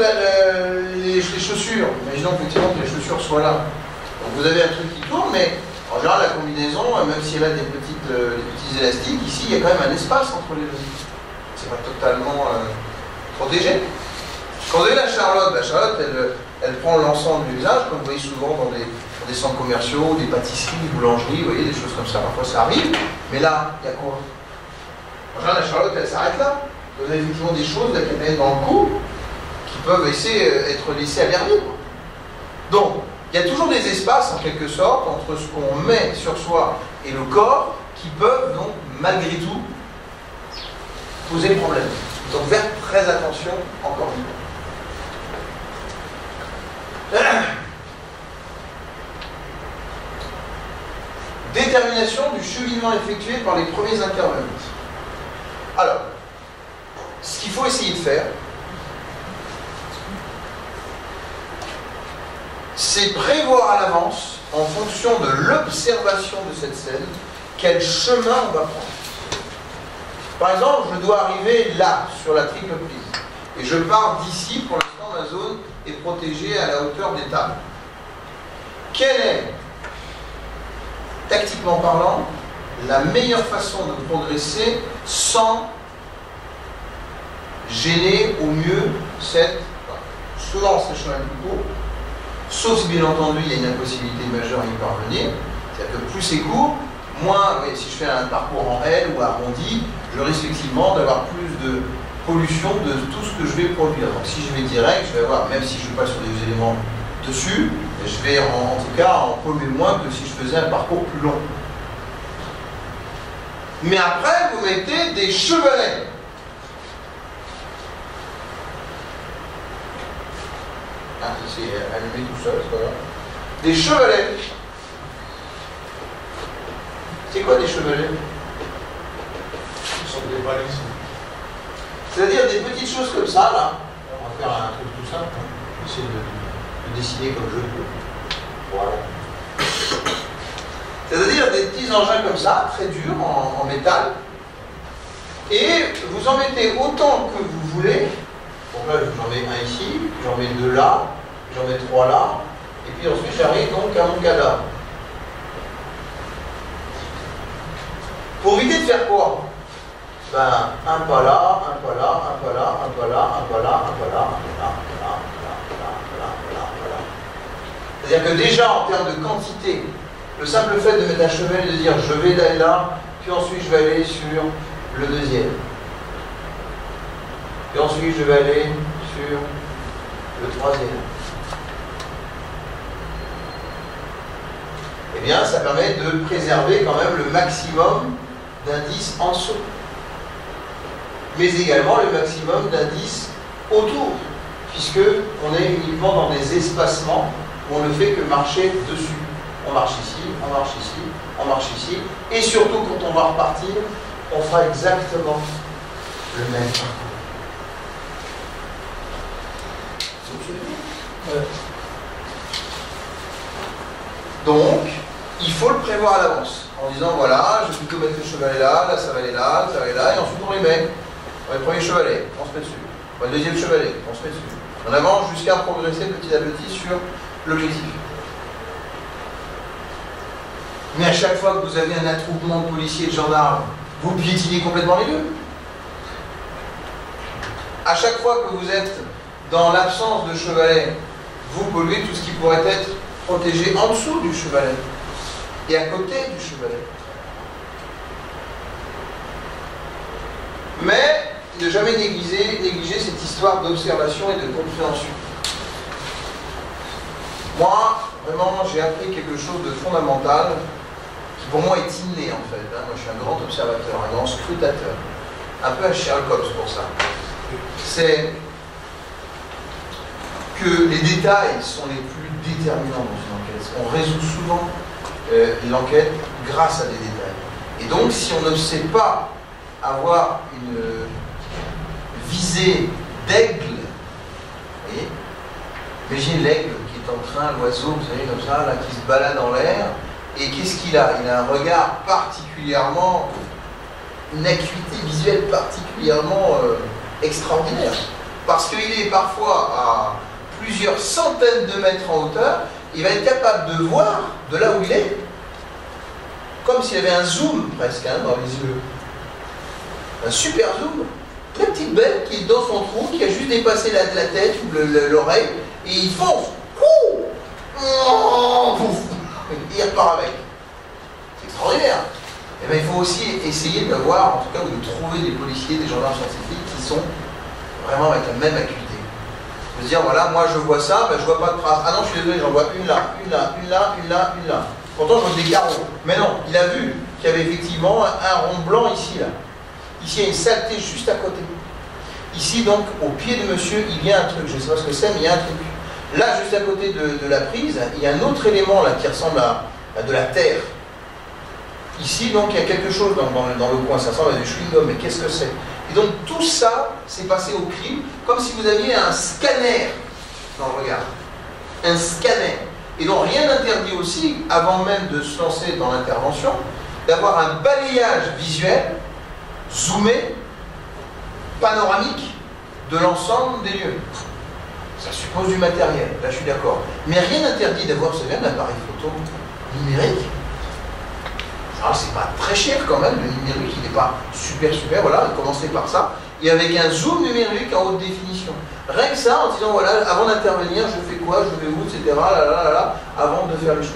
les chaussures, imaginons effectivement que les chaussures soient là. Donc vous avez un truc qui tourne, mais en général la combinaison, même si elle a des petits élastiques, ici il y a quand même un espace entre les deux. C'est pas totalement protégé. Quand vous avez la Charlotte, elle prend l'ensemble du visage, comme vous voyez souvent dans des centres commerciaux, des pâtisseries, des boulangeries, vous voyez, des choses comme ça, parfois ça arrive. Mais là, il y a quoi? En général, la Charlotte, elle s'arrête là. Vous avez effectivement des choses, la viennent dans le cou, qui peuvent être laissées à l'air libre. Donc, il y a toujours des espaces, en quelque sorte, entre ce qu'on met sur soi et le corps, qui peuvent donc, malgré tout, poser problème. Donc, faites très attention, encore une fois. Détermination du cheminement effectué par les premiers intervenants. Alors, ce qu'il faut essayer de faire, c'est prévoir à l'avance, en fonction de l'observation de cette scène, quel chemin on va prendre. Par exemple, je dois arriver là, sur la triple prise, et je pars d'ici, pour l'instant ma zone est protégée à la hauteur des tables. Quelle est, tactiquement parlant, la meilleure façon de progresser sans gêner au mieux cette... Souvent c'est le chemin le plus court, sauf si bien entendu il y a une impossibilité majeure à y parvenir. C'est-à-dire que plus c'est court, moins, oui, si je fais un parcours en L ou arrondi, je risque effectivement d'avoir plus de pollution de tout ce que je vais produire. Donc si je vais direct, je vais avoir, même si je ne vais pas sur des éléments dessus, je vais en tout cas en polluer moins que si je faisais un parcours plus long. Mais après, vous mettez des chevalets. Ah, c'est allumé tout seul, c'est pas grave. Des chevalets. C'est quoi des chevalets? Ce sont des balises. C'est-à-dire des petites choses comme ça, là. On va faire un truc tout simple. Hein. Essayer de dessiner comme je peux. Voilà. C'est-à-dire des petits engins comme ça, très durs, en métal. Et vous en mettez autant que vous voulez. Donc là, j'en mets un ici, j'en mets deux là, j'en mets trois là. Et puis ensuite, j'arrive donc à mon cadavre. Pour éviter de faire quoi? Ben, un pas là, un pas là, un pas là, un pas là, un pas là, un pas là, un pas là, un pas là, un pas là. C'est-à-dire que déjà, en termes de quantité, le simple fait de mettre un chevalet et de dire je vais d'aller là, puis ensuite je vais aller sur le deuxième. Et ensuite je vais aller sur le troisième. Eh bien, ça permet de préserver quand même le maximum d'indices en dessous, mais également le maximum d'indices autour, puisque on est uniquement dans des espacements où on ne fait que marcher dessus. On marche ici, on marche ici, on marche ici, et surtout quand on va repartir, on fera exactement le même parcours. Vous me suivez? Donc, il faut le prévoir à l'avance, en disant voilà, je vais plutôt mettre le chevalet là, là ça va aller là, ça va aller là, et ensuite on les met. On met le premier chevalet, on se met dessus. On met le deuxième chevalet, on se met dessus. On avance jusqu'à progresser petit à petit sur l'objectif. Mais à chaque fois que vous avez un attroupement de policiers et de gendarmes, vous piétinez complètement les deux. À chaque fois que vous êtes dans l'absence de chevalet, vous polluez tout ce qui pourrait être protégé en dessous du chevalet et à côté du chevalet. Mais ne jamais négliger cette histoire d'observation et de compréhension. Moi, vraiment, j'ai appris quelque chose de fondamental qui pour moi est inné en fait. Moi je suis un grand observateur, un grand scrutateur, un peu un Sherlock Holmes pour ça. C'est que les détails sont les plus déterminants dans une enquête. On résout souvent l'enquête grâce à des détails. Et donc si on ne sait pas avoir une visée d'aigle, vous voyez, imaginez l'aigle qui est en train, l'oiseau, vous savez, comme ça, là, qui se balade en l'air, et qu'est-ce qu'il a? Il a un regard particulièrement, une acuité visuelle particulièrement extraordinaire. Parce qu'il est parfois à plusieurs centaines de mètres en hauteur, il va être capable de voir de là où il est, comme s'il avait un zoom presque dans les yeux. Un super zoom. Très petite bête qui est dans son trou, qui a juste dépassé la tête ou l'oreille, et il fonce. Pouf, et il repart avec. C'est extraordinaire. Et bien, il faut aussi essayer d'avoir, en tout cas, ou de trouver des policiers, des gendarmes scientifiques qui sont vraiment avec la même acuité. De dire, voilà, moi je vois ça, ben, je vois pas de traces. Ah non, je suis désolé, j'en vois une là, une là, une là, une là, une là. Pourtant, je vois des carreaux. Mais non, il a vu qu'il y avait effectivement un rond blanc ici, là. Ici, il y a une saleté juste à côté. Ici, donc, au pied de monsieur, il y a un truc. Je ne sais pas ce que c'est, mais il y a un truc. Là, juste à côté de la prise, il y a un autre élément là qui ressemble à de la terre. Ici, donc, il y a quelque chose dans le coin. Ça ressemble à du chewing-gum, mais qu'est-ce que c'est? Et donc, tout ça s'est passé au crime, comme si vous aviez un scanner dans le regard. Un scanner. Et donc, rien n'interdit aussi, avant même de se lancer dans l'intervention, d'avoir un balayage visuel, zoomé, panoramique, de l'ensemble des lieux. Ça suppose du matériel, là je suis d'accord. Mais rien n'interdit d'avoir, vous savez, un appareil photo numérique. Alors c'est pas très cher quand même, le numérique il n'est pas super, voilà, commencez par ça. Et avec un zoom numérique en haute définition. Rien que ça, en disant, voilà, avant d'intervenir, je fais quoi, je vais où, etc., avant de faire les choses.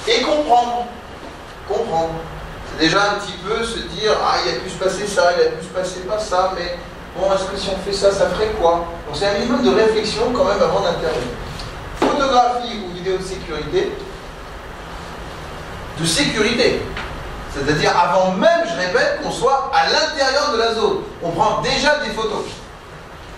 Et comprendre. C'est déjà un petit peu se dire, ah, il a pu se passer ça, il a pu se passer pas ça, mais bon, est-ce que si on fait ça, ça ferait quoi? Donc c'est un minimum de réflexion quand même avant d'intervenir. Photographie ou vidéo de sécurité, c'est-à-dire avant même, je répète, qu'on soit à l'intérieur de la zone. On prend déjà des photos.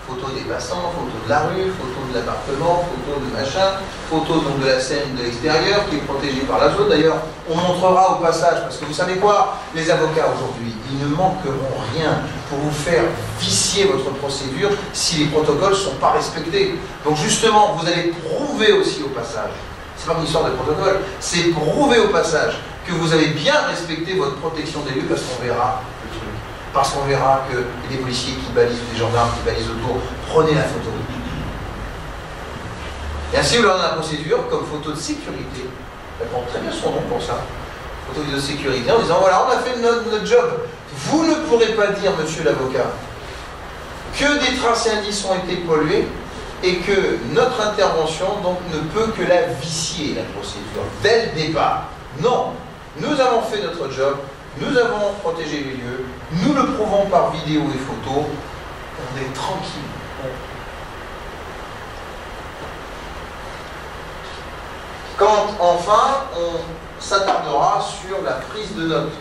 Photos des passants, photos de la rue, photos de l'appartement, photos de machin, photos donc de la scène de l'extérieur qui est protégée par la zone. D'ailleurs, on montrera au passage, parce que vous savez quoi, les avocats aujourd'hui, ils ne manqueront rien pour vous faire vicier votre procédure si les protocoles ne sont pas respectés. Donc justement, vous allez prouver aussi au passage, c'est pas une histoire de protocole, c'est prouver au passage que vous avez bien respecté votre protection des lieux, parce qu'on verra le truc. Parce qu'on verra qu'il y a des policiers qui balisent, des gendarmes qui balisent autour. Prenez la photo. Et ainsi, vous leur donnez la procédure comme photo de sécurité. Elle prend très bien son nom pour ça. Photo de sécurité, en disant, voilà, on a fait notre job. Vous ne pourrez pas dire, monsieur l'avocat, que des traces et indices ont été pollués et que notre intervention donc, ne peut que la vicier, la procédure, dès le départ. Non, nous avons fait notre job. Nous avons protégé les lieux, nous le prouvons par vidéo et photo, on est tranquille. Quand enfin on s'attardera sur la prise de notes.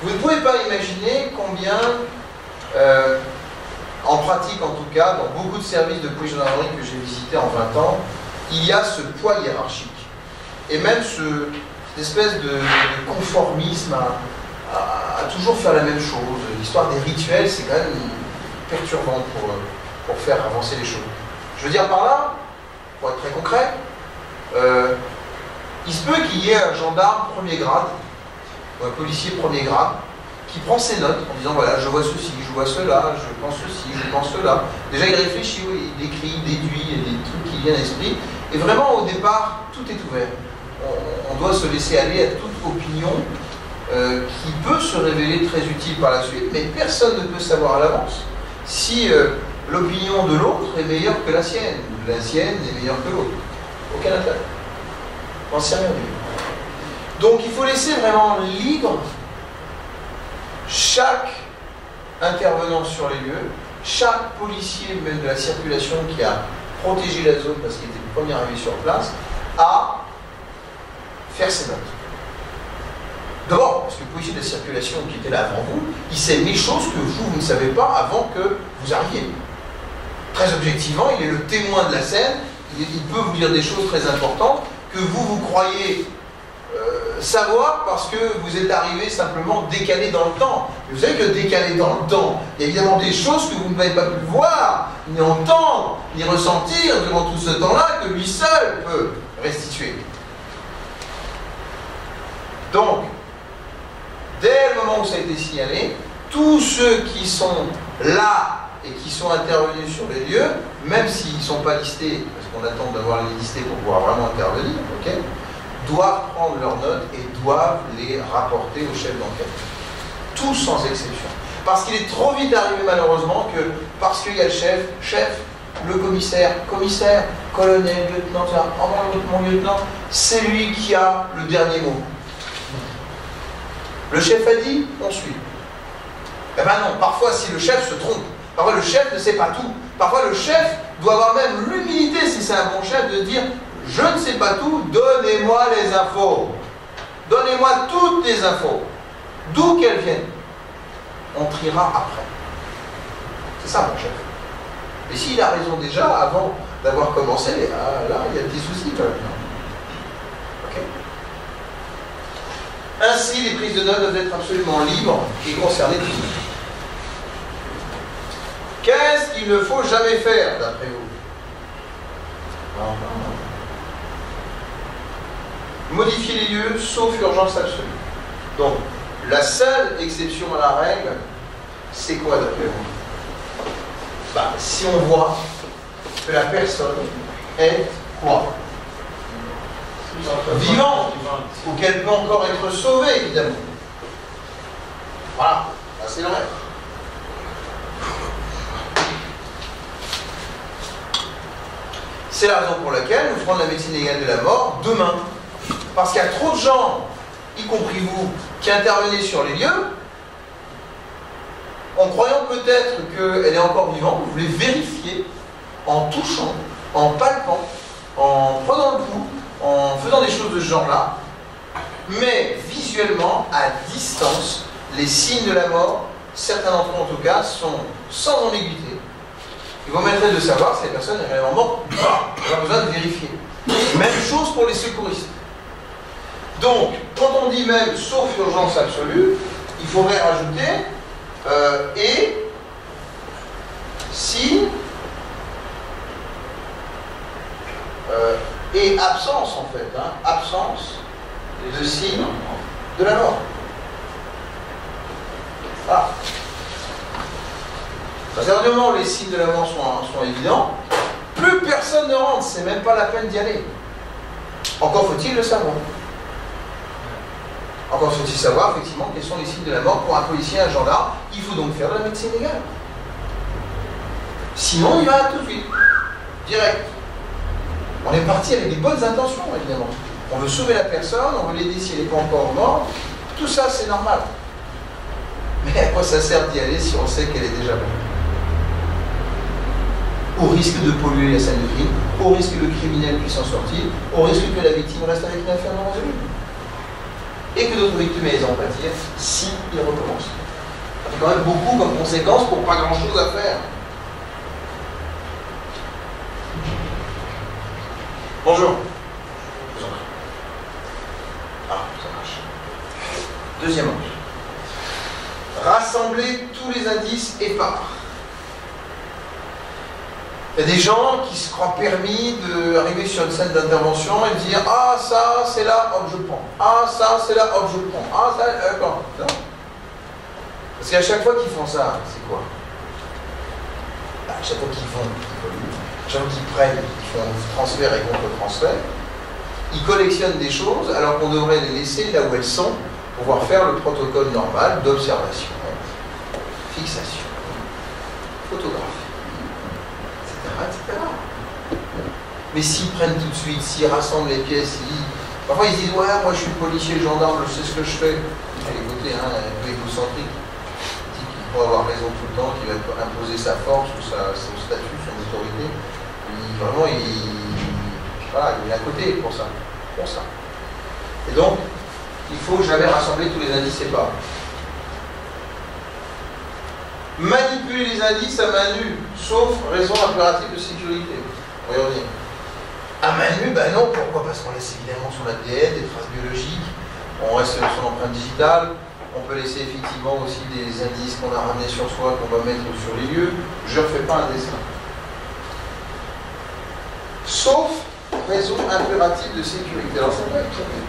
Vous ne pouvez pas imaginer combien, en pratique en tout cas, dans beaucoup de services de police gendarmerie que j'ai visités en 20 ans, il y a ce poids hiérarchique. Et même cette espèce de conformisme à toujours faire la même chose. L'histoire des rituels, c'est quand même perturbant pour faire avancer les choses. Je veux dire par là, pour être très concret, il se peut qu'il y ait un gendarme premier grade, ou un policier premier grade, qui prend ses notes en disant voilà, je vois ceci, je vois cela, je pense ceci, je pense cela. Déjà il réfléchit, oui, il écrit, il déduit, il y a des trucs qui viennent à l'esprit. Et vraiment au départ, tout est ouvert. On doit se laisser aller à toute opinion qui peut se révéler très utile par la suite, mais personne ne peut savoir à l'avance si l'opinion de l'autre est meilleure que la sienne, ou la sienne est meilleure que l'autre. Aucun intérêt. On n'en sait rien du tout. Donc il faut laisser vraiment libre chaque intervenant sur les lieux, chaque policier, même de la circulation, qui a protégé la zone parce qu'il était le premier arrivé sur place, à faire ses notes. D'abord, parce que le policier de la circulation qui était là avant vous, il sait 1000 choses que vous ne savez pas avant que vous arriviez. Très objectivement, il est le témoin de la scène, il peut vous dire des choses très importantes que vous croyez savoir parce que vous êtes arrivé simplement décalé dans le temps. Et vous savez que décalé dans le temps, il y a évidemment des choses que vous n'avez pas pu voir, ni entendre, ni ressentir durant tout ce temps-là que lui seul peut restituer. Donc, dès le moment où ça a été signalé, tous ceux qui sont là et qui sont intervenus sur les lieux, même s'ils ne sont pas listés, parce qu'on attend d'avoir les listés pour pouvoir vraiment intervenir, ok, doivent prendre leurs notes et doivent les rapporter au chef d'enquête. Tous sans exception. Parce qu'il est trop vite arrivé malheureusement que, parce qu'il y a le chef, le commissaire, colonel, lieutenant, mon lieutenant, c'est lui qui a le dernier mot. Le chef a dit, on suit. Eh ben non, parfois si le chef se trompe, parfois le chef ne sait pas tout, parfois le chef doit avoir même l'humilité, si c'est un bon chef, de dire je ne sais pas tout, donnez-moi les infos. Donnez-moi toutes les infos. D'où qu'elles viennent. On triera après. C'est ça mon chef. Et s'il a raison déjà, avant d'avoir commencé, là, il y a des soucis quand même. Ok. Ainsi, les prises de notes doivent être absolument libres et concerner tous. Qu'est-ce qu'il ne faut jamais faire, d'après vous? Modifier les lieux, sauf urgence absolue. Donc, la seule exception à la règle, c'est quoi d'après vous? Si on voit que la personne est quoi? Vivante, ou qu'elle peut encore être sauvée, évidemment. Voilà, ça c'est le rêve. C'est la raison pour laquelle nous ferons de la médecine légale de la mort demain. Parce qu'il y a trop de gens, y compris vous, qui intervenez sur les lieux, en croyant peut-être qu'elle est encore vivante, vous voulez vérifier en touchant, en palpant, en prenant le pouls, en faisant des choses de ce genre-là, mais visuellement, à distance, les signes de la mort, certains d'entre eux en tout cas, sont sans ambiguïté. Il vous permettrait de savoir si la personne est réellement morte ou pas. On a besoin de vérifier. Même chose pour les secouristes. Donc, quand on dit même sauf urgence absolue, il faudrait rajouter et si et absence en fait, absence de signe de la mort. Voilà. Parce qu'à un moment où les signes de la mort sont évidents, plus personne ne rentre, c'est même pas la peine d'y aller. Encore faut-il le savoir. Encore faut-il savoir effectivement quels sont les signes de la mort pour un policier, un gendarme. Il faut donc faire de la médecine légale. Sinon, il va tout de suite, direct. On est parti avec des bonnes intentions, évidemment. On veut sauver la personne, on veut l'aider si elle n'est pas encore morte. Tout ça, c'est normal. Mais à quoi ça sert d'y aller si on sait qu'elle est déjà morte? Au risque de polluer la scène de crime, au risque que le criminel puisse en sortir, au risque que la victime reste avec une affaire non résolue. Et que d'autres victimes aient en pâtir si il recommence. Ça fait quand même beaucoup comme conséquence pour pas grand chose à faire. Bonjour. Ah. Deuxième ange. Rassembler tous les indices épars. Il y a des gens qui se croient permis d'arriver sur une scène d'intervention et de dire ah ça c'est là, hop je prends. Ah ça c'est là, hop je prends. Ah ça, d'accord. Non. Parce qu'à chaque fois qu'ils font ça, c'est quoi? À chaque fois qu'ils évoluent, à chaque fois qu'ils prennent, ils font transfert et contre-transfert, ils collectionnent des choses alors qu'on devrait les laisser là où elles sont pour pouvoir faire le protocole normal d'observation, fixation, photographie, etc. Mais s'ils prennent tout de suite, s'ils rassemblent les pièces, parfois ils disent ouais, moi je suis policier, gendarme, je sais ce que je fais. À l'écouter, un peu égocentrique, qui dit qu'il pourra avoir raison tout le temps, qu'il va imposer sa force ou son statut, son autorité. Vraiment, il est à côté pour ça. Et donc, il faut jamais rassembler tous les indices épars. Manipuler les indices à main nue, sauf raison impérative de sécurité. On va y revenir. À main nue, ben non, pourquoi? Parce qu'on laisse évidemment son ADN, des traces biologiques, on reste sur son empreinte digitale, on peut laisser effectivement aussi des indices qu'on a ramenés sur soi, qu'on va mettre sur les lieux. Je ne refais pas un dessin. Sauf raison impérative de sécurité. Alors ça va être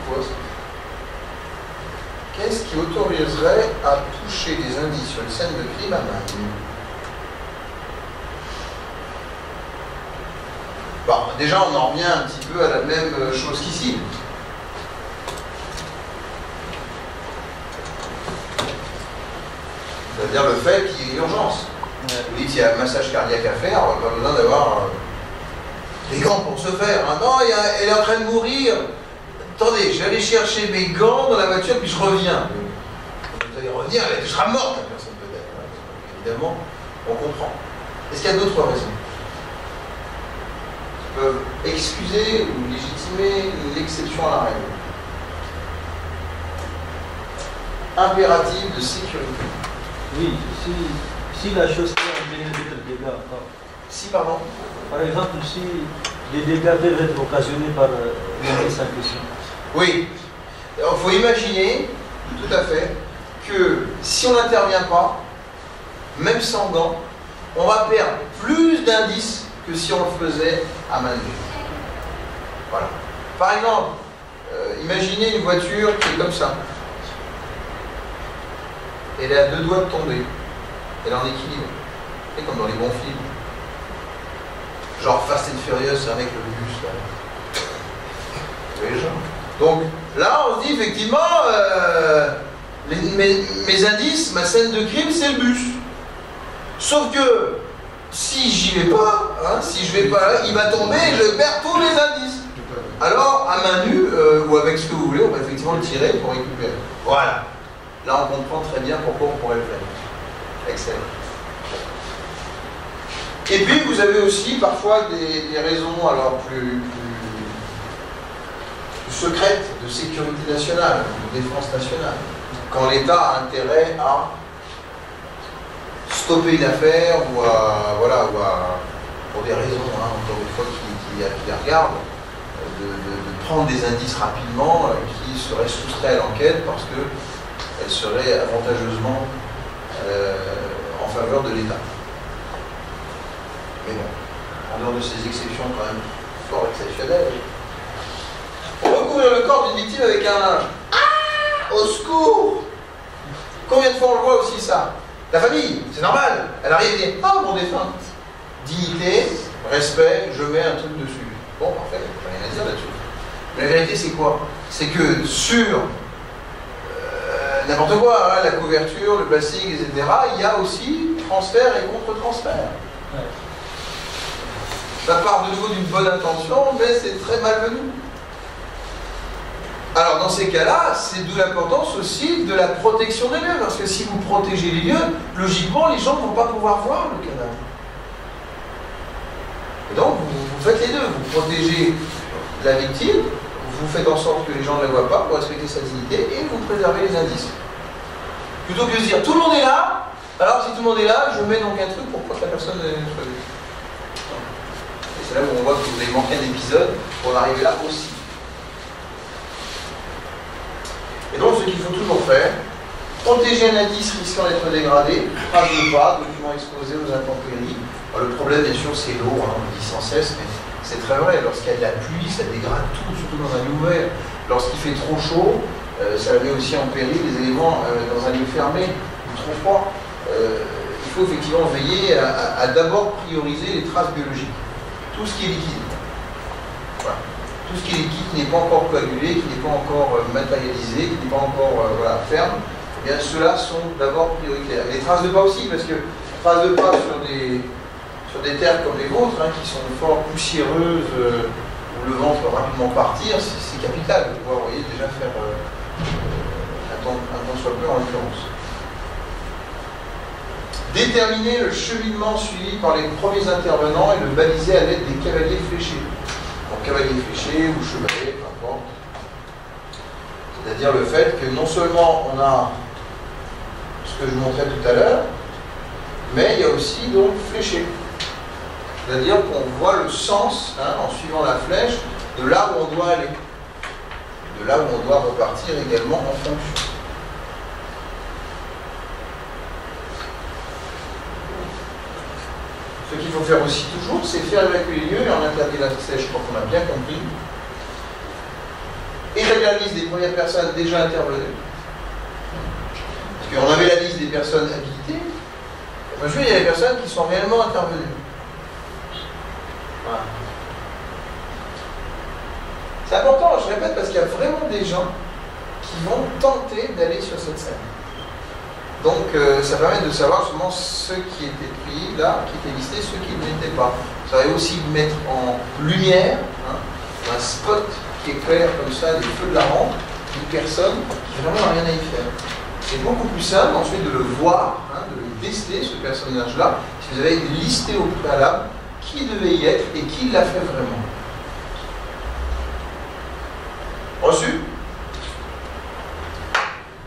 quoi ça? Qu'est-ce qui autoriserait à toucher des indices sur une scène de crime à main nue? Bon, déjà on en revient un petit peu à la même chose qu'ici. C'est-à-dire le fait qu'il y ait urgence. Vous dites qu'il y a un massage cardiaque à faire, on n'a pas besoin d'avoir des gants pour se faire. Hein. Non, elle est en train de mourir. Attendez, je vais aller chercher mes gants dans la voiture, puis je reviens. Vous allez revenir, elle sera morte, la personne peut-être. Hein. Évidemment, on comprend. Est-ce qu'il y a d'autres raisons qui peuvent excuser ou légitimer l'exception à la règle? Impératif de sécurité. Oui, si la chose peut amener d'autres dégâts. Si, pardon? Par exemple, si les dégâts peuvent être occasionnés par l'indice en question. Oui. Il faut imaginer, tout à fait, que si on n'intervient pas, même sans gants, on va perdre plus d'indices que si on le faisait à main nue. Voilà. Par exemple, imaginez une voiture qui est comme ça. Elle est à 2 doigts de tomber. Elle est en équilibre. C'est comme dans les bons films. Genre Fast and Furious avec le bus. Là. Vous voyez, genre. Donc là, on se dit effectivement, mes indices, ma scène de crime, c'est le bus. Sauf que si j'y vais pas, hein, si je vais pas là, il va tomber et je perds tous les indices. Alors, à main nue, ou avec ce que vous voulez, on va effectivement le tirer pour récupérer. Voilà. Là, on comprend très bien pourquoi on pourrait le faire. Excellent. Et puis, vous avez aussi parfois des raisons alors plus secrètes de sécurité nationale, de défense nationale. Quand l'État a intérêt à stopper une affaire ou pour des raisons, hein, encore une fois, qui la regardent, de prendre des indices rapidement qui seraient soustraits à l'enquête parce qu'elles seraient avantageusement en faveur de l'État. Mais bon, en dehors de ces exceptions quand même fort exceptionnelles, recouvrir le corps d'une victime avec un linge. Ah, au secours! Combien de fois on le voit aussi ça? La famille, c'est normal, elle arrive et dit « Ah, mon défunt !» Dignité, respect, je mets un truc dessus. Bon, parfait, il n'y a rien à dire là-dessus. Mais la vérité, c'est quoi? C'est que sur n'importe quoi, hein, la couverture, le plastique, etc., il y a aussi transfert et contre-transfert. Ouais. Ça part de nouveau d'une bonne intention, mais c'est très malvenu. Alors dans ces cas-là, c'est d'où l'importance aussi de la protection des lieux, parce que si vous protégez les lieux, logiquement les gens ne vont pas pouvoir voir le cadavre. Et donc vous faites les deux, vous protégez la victime, vous faites en sorte que les gens ne la voient pas pour respecter sa dignité, et vous préservez les indices. Plutôt que de se dire tout le monde est là, alors si tout le monde est là, je mets donc un truc pour que la personne ne soit vue. Et c'est là où on voit que vous avez manqué un épisode pour en arriver là aussi. Et donc ce qu'il faut toujours faire, Protéger un indice risquant d'être dégradé, trace de pas, document exposé aux intempéries. Alors, le problème, bien sûr, c'est l'eau, hein, on le dit sans cesse, mais c'est très vrai. Lorsqu'il y a de la pluie, ça dégrade tout, surtout dans un lieu ouvert. Lorsqu'il fait trop chaud, ça met aussi en péril les éléments dans un lieu fermé ou trop froid. Il faut effectivement veiller à d'abord prioriser les traces biologiques. Tout ce qui est liquide. Voilà. Tout ce qui est liquide, qui n'est pas encore coagulé, qui n'est pas encore matérialisé, qui n'est pas encore ferme, eh bien ceux-là sont d'abord prioritaires. Les traces de pas aussi, parce que traces de pas sur des terres comme les vôtres, hein, qui sont fort poussiéreuses, où le vent peut rapidement partir, c'est capital de pouvoir, vous voyez, déjà faire un temps soit peu en l'occurrence. Déterminer le cheminement suivi par les premiers intervenants et le baliser à l'aide des cavaliers fléchés. Donc cavaliers fléchés ou chevalets, peu importe. C'est-à-dire le fait que non seulement on a ce que je vous montrais tout à l'heure, mais il y a aussi donc fléché. C'est-à-dire qu'on voit le sens, hein, en suivant la flèche, de là où on doit aller. De là où on doit repartir également en fonction. Ce qu'il faut faire aussi toujours, c'est faire évacuer les lieux et en interdire l'accès, je crois qu'on a bien compris. Établir la liste des premières personnes déjà intervenues. Parce qu'on avait la liste des personnes habilitées. Et ensuite, il y a les personnes qui sont réellement intervenues. Voilà. C'est important, je répète, parce qu'il y a vraiment des gens qui vont tenter d'aller sur cette scène. Donc ça permet de savoir justement ceux qui étaient pris là, qui étaient listés, ceux qui ne l'étaient pas. Ça va aussi mettre en lumière, hein, un spot qui éclaire comme ça les feux de la rampe d'une personne qui vraiment n'a rien à y faire. C'est beaucoup plus simple ensuite de le voir, hein, de le déceler, ce personnage-là, si vous avez listé au préalable qui devait y être et qui l'a fait vraiment. Reçu?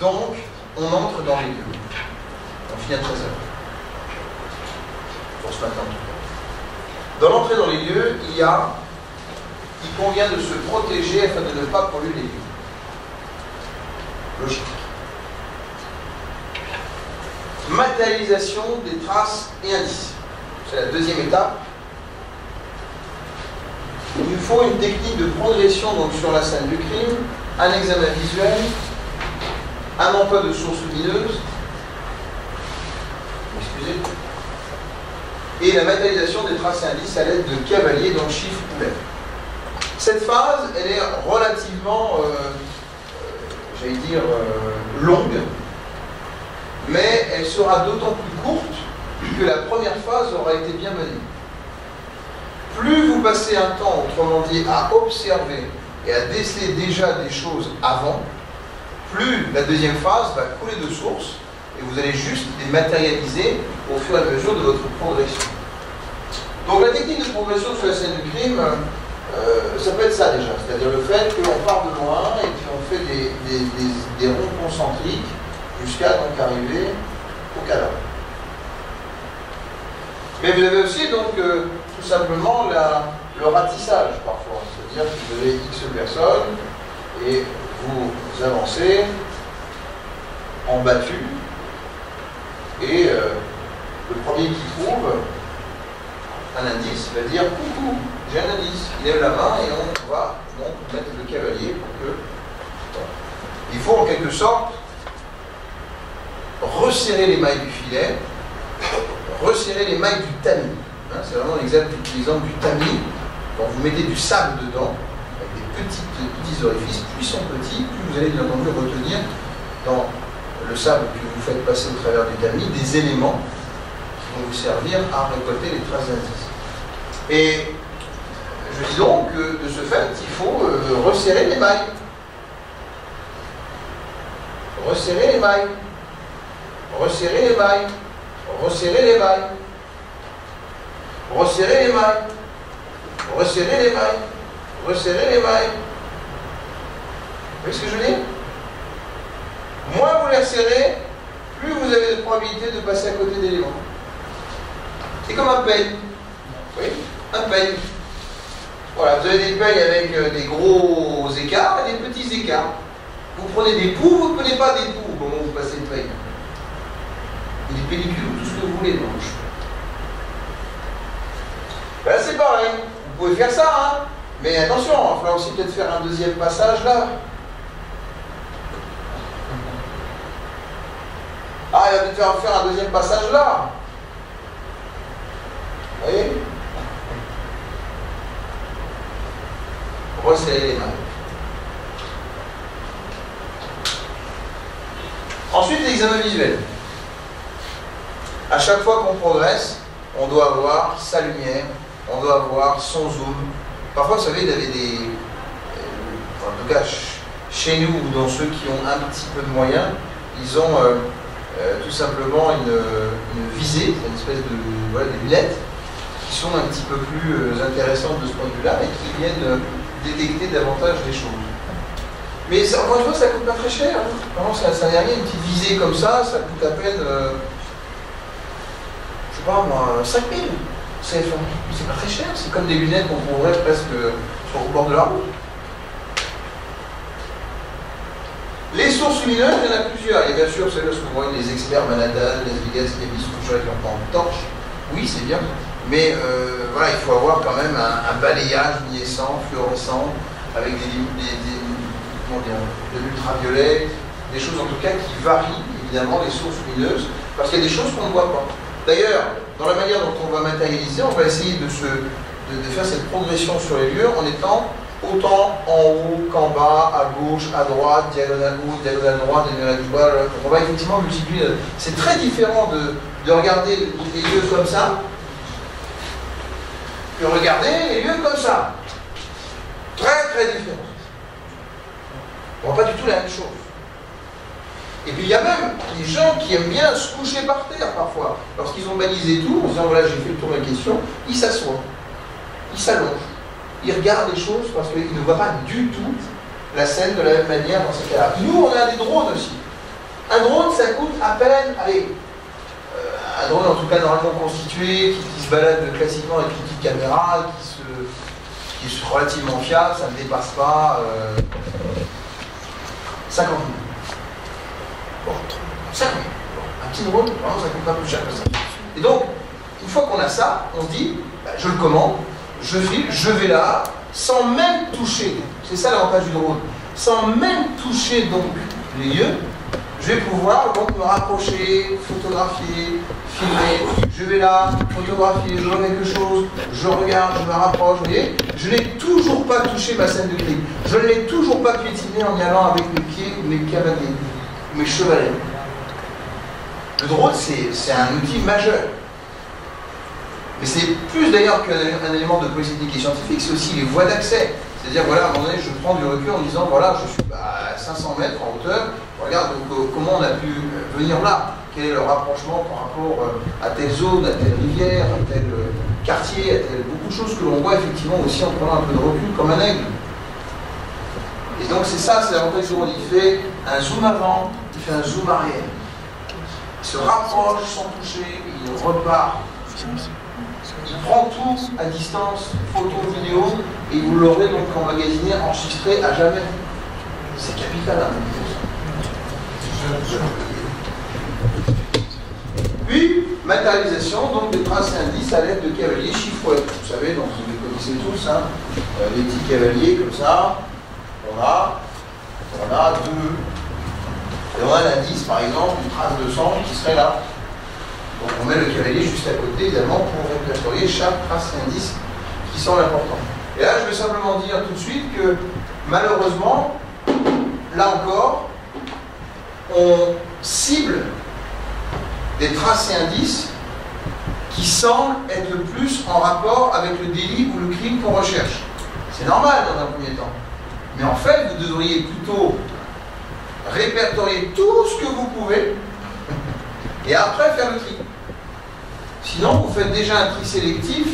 Donc, on entre dans les lieux. On finit à 13h. Pour ce matin, en tout cas. Dans l'entrée dans les lieux, il convient de se protéger afin de ne pas polluer les lieux. Logique. Matérialisation des traces et indices. C'est la deuxième étape. Il nous faut une technique de progression donc, sur la scène du crime, un examen visuel, un emploi de sources lumineuses, excusez, et la matérialisation des traces et indices à l'aide de cavaliers, donc chiffres ou lettres. Cette phase, elle est relativement, j'allais dire, longue, mais elle sera d'autant plus courte que la première phase aura été bien menée. Plus vous passez un temps, autrement dit, à observer et à déceler déjà des choses avant, plus la deuxième phase va couler de source et vous allez juste les matérialiser au fur et à mesure de votre progression. Donc la technique de progression sur la scène du crime, ça peut être ça déjà, c'est-à-dire le fait qu'on part de loin et puis on fait des ronds concentriques jusqu'à donc arriver au cadavre. Mais vous avez aussi donc tout simplement le ratissage parfois, c'est-à-dire que vous avez X personnes et vous avancez en battu et le premier qui trouve un indice va dire coucou, j'ai un indice, il lève la main et on va donc mettre le cavalier pour que... Il faut en quelque sorte resserrer les mailles du filet, resserrer les mailles du tamis. Hein, c'est vraiment l'exemple du tamis. Quand vous mettez du sable dedans, avec des petits orifices, plus ils sont petits, plus vous allez bien entendu retenir dans le sable que vous faites passer au travers du tamis des éléments qui vont vous servir à récolter les traces d'indices. Et je dis donc que de ce fait, il faut resserrer les mailles. Resserrer les mailles. Resserrer les mailles. Resserrer les mailles. Resserrer les mailles. Resserrer les mailles. Resserrer les mailles. Vous voyez ce que je veux dire? Moins vous les resserrez, plus vous avez de probabilité de passer à côté d'éléments. C'est comme un peigne. Oui, un peigne. Voilà, vous avez des peignes avec des gros écarts et des petits écarts. Vous prenez des poux, vous ne prenez pas des poux. moment où vous passez le paye. Et des pellicules, tout ce que vous voulez dans le cheveu. Ben là c'est pareil, vous pouvez faire ça, hein. Mais attention, il va falloir aussi peut-être faire un deuxième passage là. Ah, il va peut-être faire un deuxième passage là. Vous voyez? Resserrer les mains. Ensuite, l'examen visuel. À chaque fois qu'on progresse, on doit avoir sa lumière, on doit avoir son zoom. Parfois, vous savez, il y avait des... en tout cas, chez nous, ou dans ceux qui ont un petit peu de moyens, ils ont tout simplement une visée, une espèce de... voilà, des lunettes, qui sont un petit peu plus intéressantes de ce point de vue-là, et qui viennent détecter davantage les choses. Mais encore une fois, ça coûte pas très cher. Hein. Vraiment, ça n'est rien, une petite visée comme ça coûte à peine, je sais pas moi, 5 000 CFA. C'est pas très cher, c'est comme des lunettes qu'on trouverait presque sur le bord de la route. Les sources lumineuses, il y en a plusieurs. Et bien sûr, c'est là ce qu'on voit les experts Manhattan, Las Vegas, qui habillent sur avec leur lampe torche. Oui, c'est bien. Mais voilà, il faut avoir quand même un balayage luminescent, fluorescent, avec de l'ultraviolet, des choses en tout cas qui varient évidemment les sources lumineuses, parce qu'il y a des choses qu'on ne voit pas. D'ailleurs, dans la manière dont on va matérialiser, on va essayer de faire cette progression sur les lieux en étant autant en haut qu'en bas, à gauche, à droite, diagonale haute, diagonale droite, diagonale bas. On va effectivement multiplier. C'est très différent de regarder les lieux comme ça, que regarder les lieux comme ça. Très très différent. On voit pas du tout la même chose. Et puis il y a même des gens qui aiment bien se coucher par terre parfois. Lorsqu'ils ont balisé tout, en disant voilà j'ai fait le tour de la question, ils s'assoient, ils s'allongent, ils regardent les choses parce qu'ils ne voient pas du tout la scène de la même manière dans ces cas-là. Nous on a des drones aussi. Un drone ça coûte à peine, allez, un drone en tout cas normalement constitué, qui se balade classiquement avec une petite caméra, qui est relativement fiable, ça ne dépasse pas 50 000. Bon, 5 000. Un petit drone, vraiment, ça ne coûte pas plus cher que ça. Et donc, une fois qu'on a ça, on se dit, bah, je le commande, je file, je vais là, sans même toucher, c'est ça l'avantage du drone, sans même toucher donc les lieux, je vais pouvoir donc me rapprocher, photographier, filmer, je vais là, photographier, je vois quelque chose, je regarde, je me rapproche, vous voyez, je n'ai toujours pas touché ma scène de crime, je ne l'ai toujours pas piétiné en y allant avec mes pieds ou mes cavaliers, mes chevalets. Le drone, c'est un outil majeur. Mais c'est plus d'ailleurs qu'un élément de police technique et scientifique, c'est aussi les voies d'accès. C'est-à-dire, voilà, à un moment donné, je prends du recul en disant, voilà, je suis à 500 mètres en hauteur, regarde comment on a pu venir là, quel est le rapprochement par rapport à telle zone, à telle rivière, à tel quartier, à beaucoup de choses que l'on voit effectivement aussi en prenant un peu de recul, comme un aigle. Et donc c'est ça, c'est l'avantage du drone, il fait un zoom avant, il fait un zoom arrière. Il se rapproche sans toucher, il repart. Il prend tout à distance, photo, vidéo, et vous l'aurez donc emmagasiné, enregistré à jamais. C'est capital. Puis, matérialisation donc des traces et indices à l'aide de cavaliers chiffouettes. Vous savez, donc vous les connaissez tous, hein, les petits cavaliers comme ça. On a deux. Et on a l'indice, par exemple, une trace de sang qui serait là. Donc on met le cavalier juste à côté, évidemment, pour répertorier chaque trace et indice qui semble important. Et là, je vais simplement dire tout de suite que, malheureusement, là encore, on cible des traces et indices qui semblent être le plus en rapport avec le délit ou le crime qu'on recherche. C'est normal dans un premier temps. Mais en fait, vous devriez plutôt répertorier tout ce que vous pouvez et après faire le tri. Sinon, vous faites déjà un tri sélectif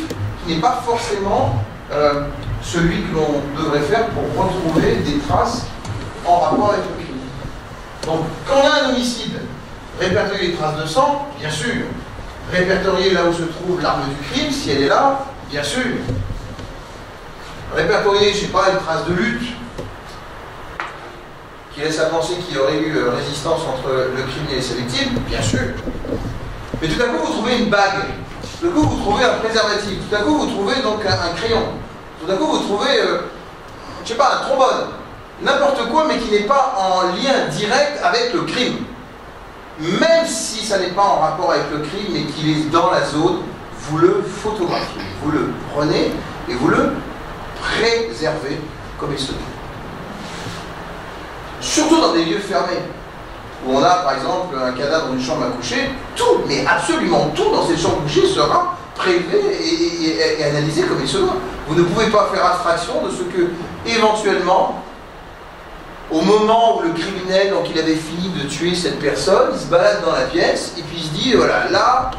qui n'est pas forcément celui que l'on devrait faire pour retrouver des traces en rapport avec le crime. Donc, quand on a un homicide, répertorier les traces de sang, bien sûr. Répertorier là où se trouve l'arme du crime, si elle est là, bien sûr. Répertorier, je ne sais pas, une trace de lutte. qui laisse à penser qu'il y aurait eu résistance entre le criminel et sa victime, bien sûr. Mais tout à coup, vous trouvez une bague. Tout à coup, vous trouvez un préservatif. Tout à coup, vous trouvez donc un crayon. Tout à coup, vous trouvez, je sais pas, un trombone. N'importe quoi, mais qui n'est pas en lien direct avec le crime. Même si ça n'est pas en rapport avec le crime, mais qu'il est dans la zone, vous le photographiez. Vous le prenez et vous le préservez comme il se doit. Surtout dans des lieux fermés, où on a par exemple un cadavre dans une chambre à coucher, tout, mais absolument tout dans cette chambre à coucher sera prélevé et analysé comme il se doit. Vous ne pouvez pas faire abstraction de ce que, éventuellement, au moment où le criminel, donc il avait fini de tuer cette personne, il se balade dans la pièce et puis il se dit, voilà, là,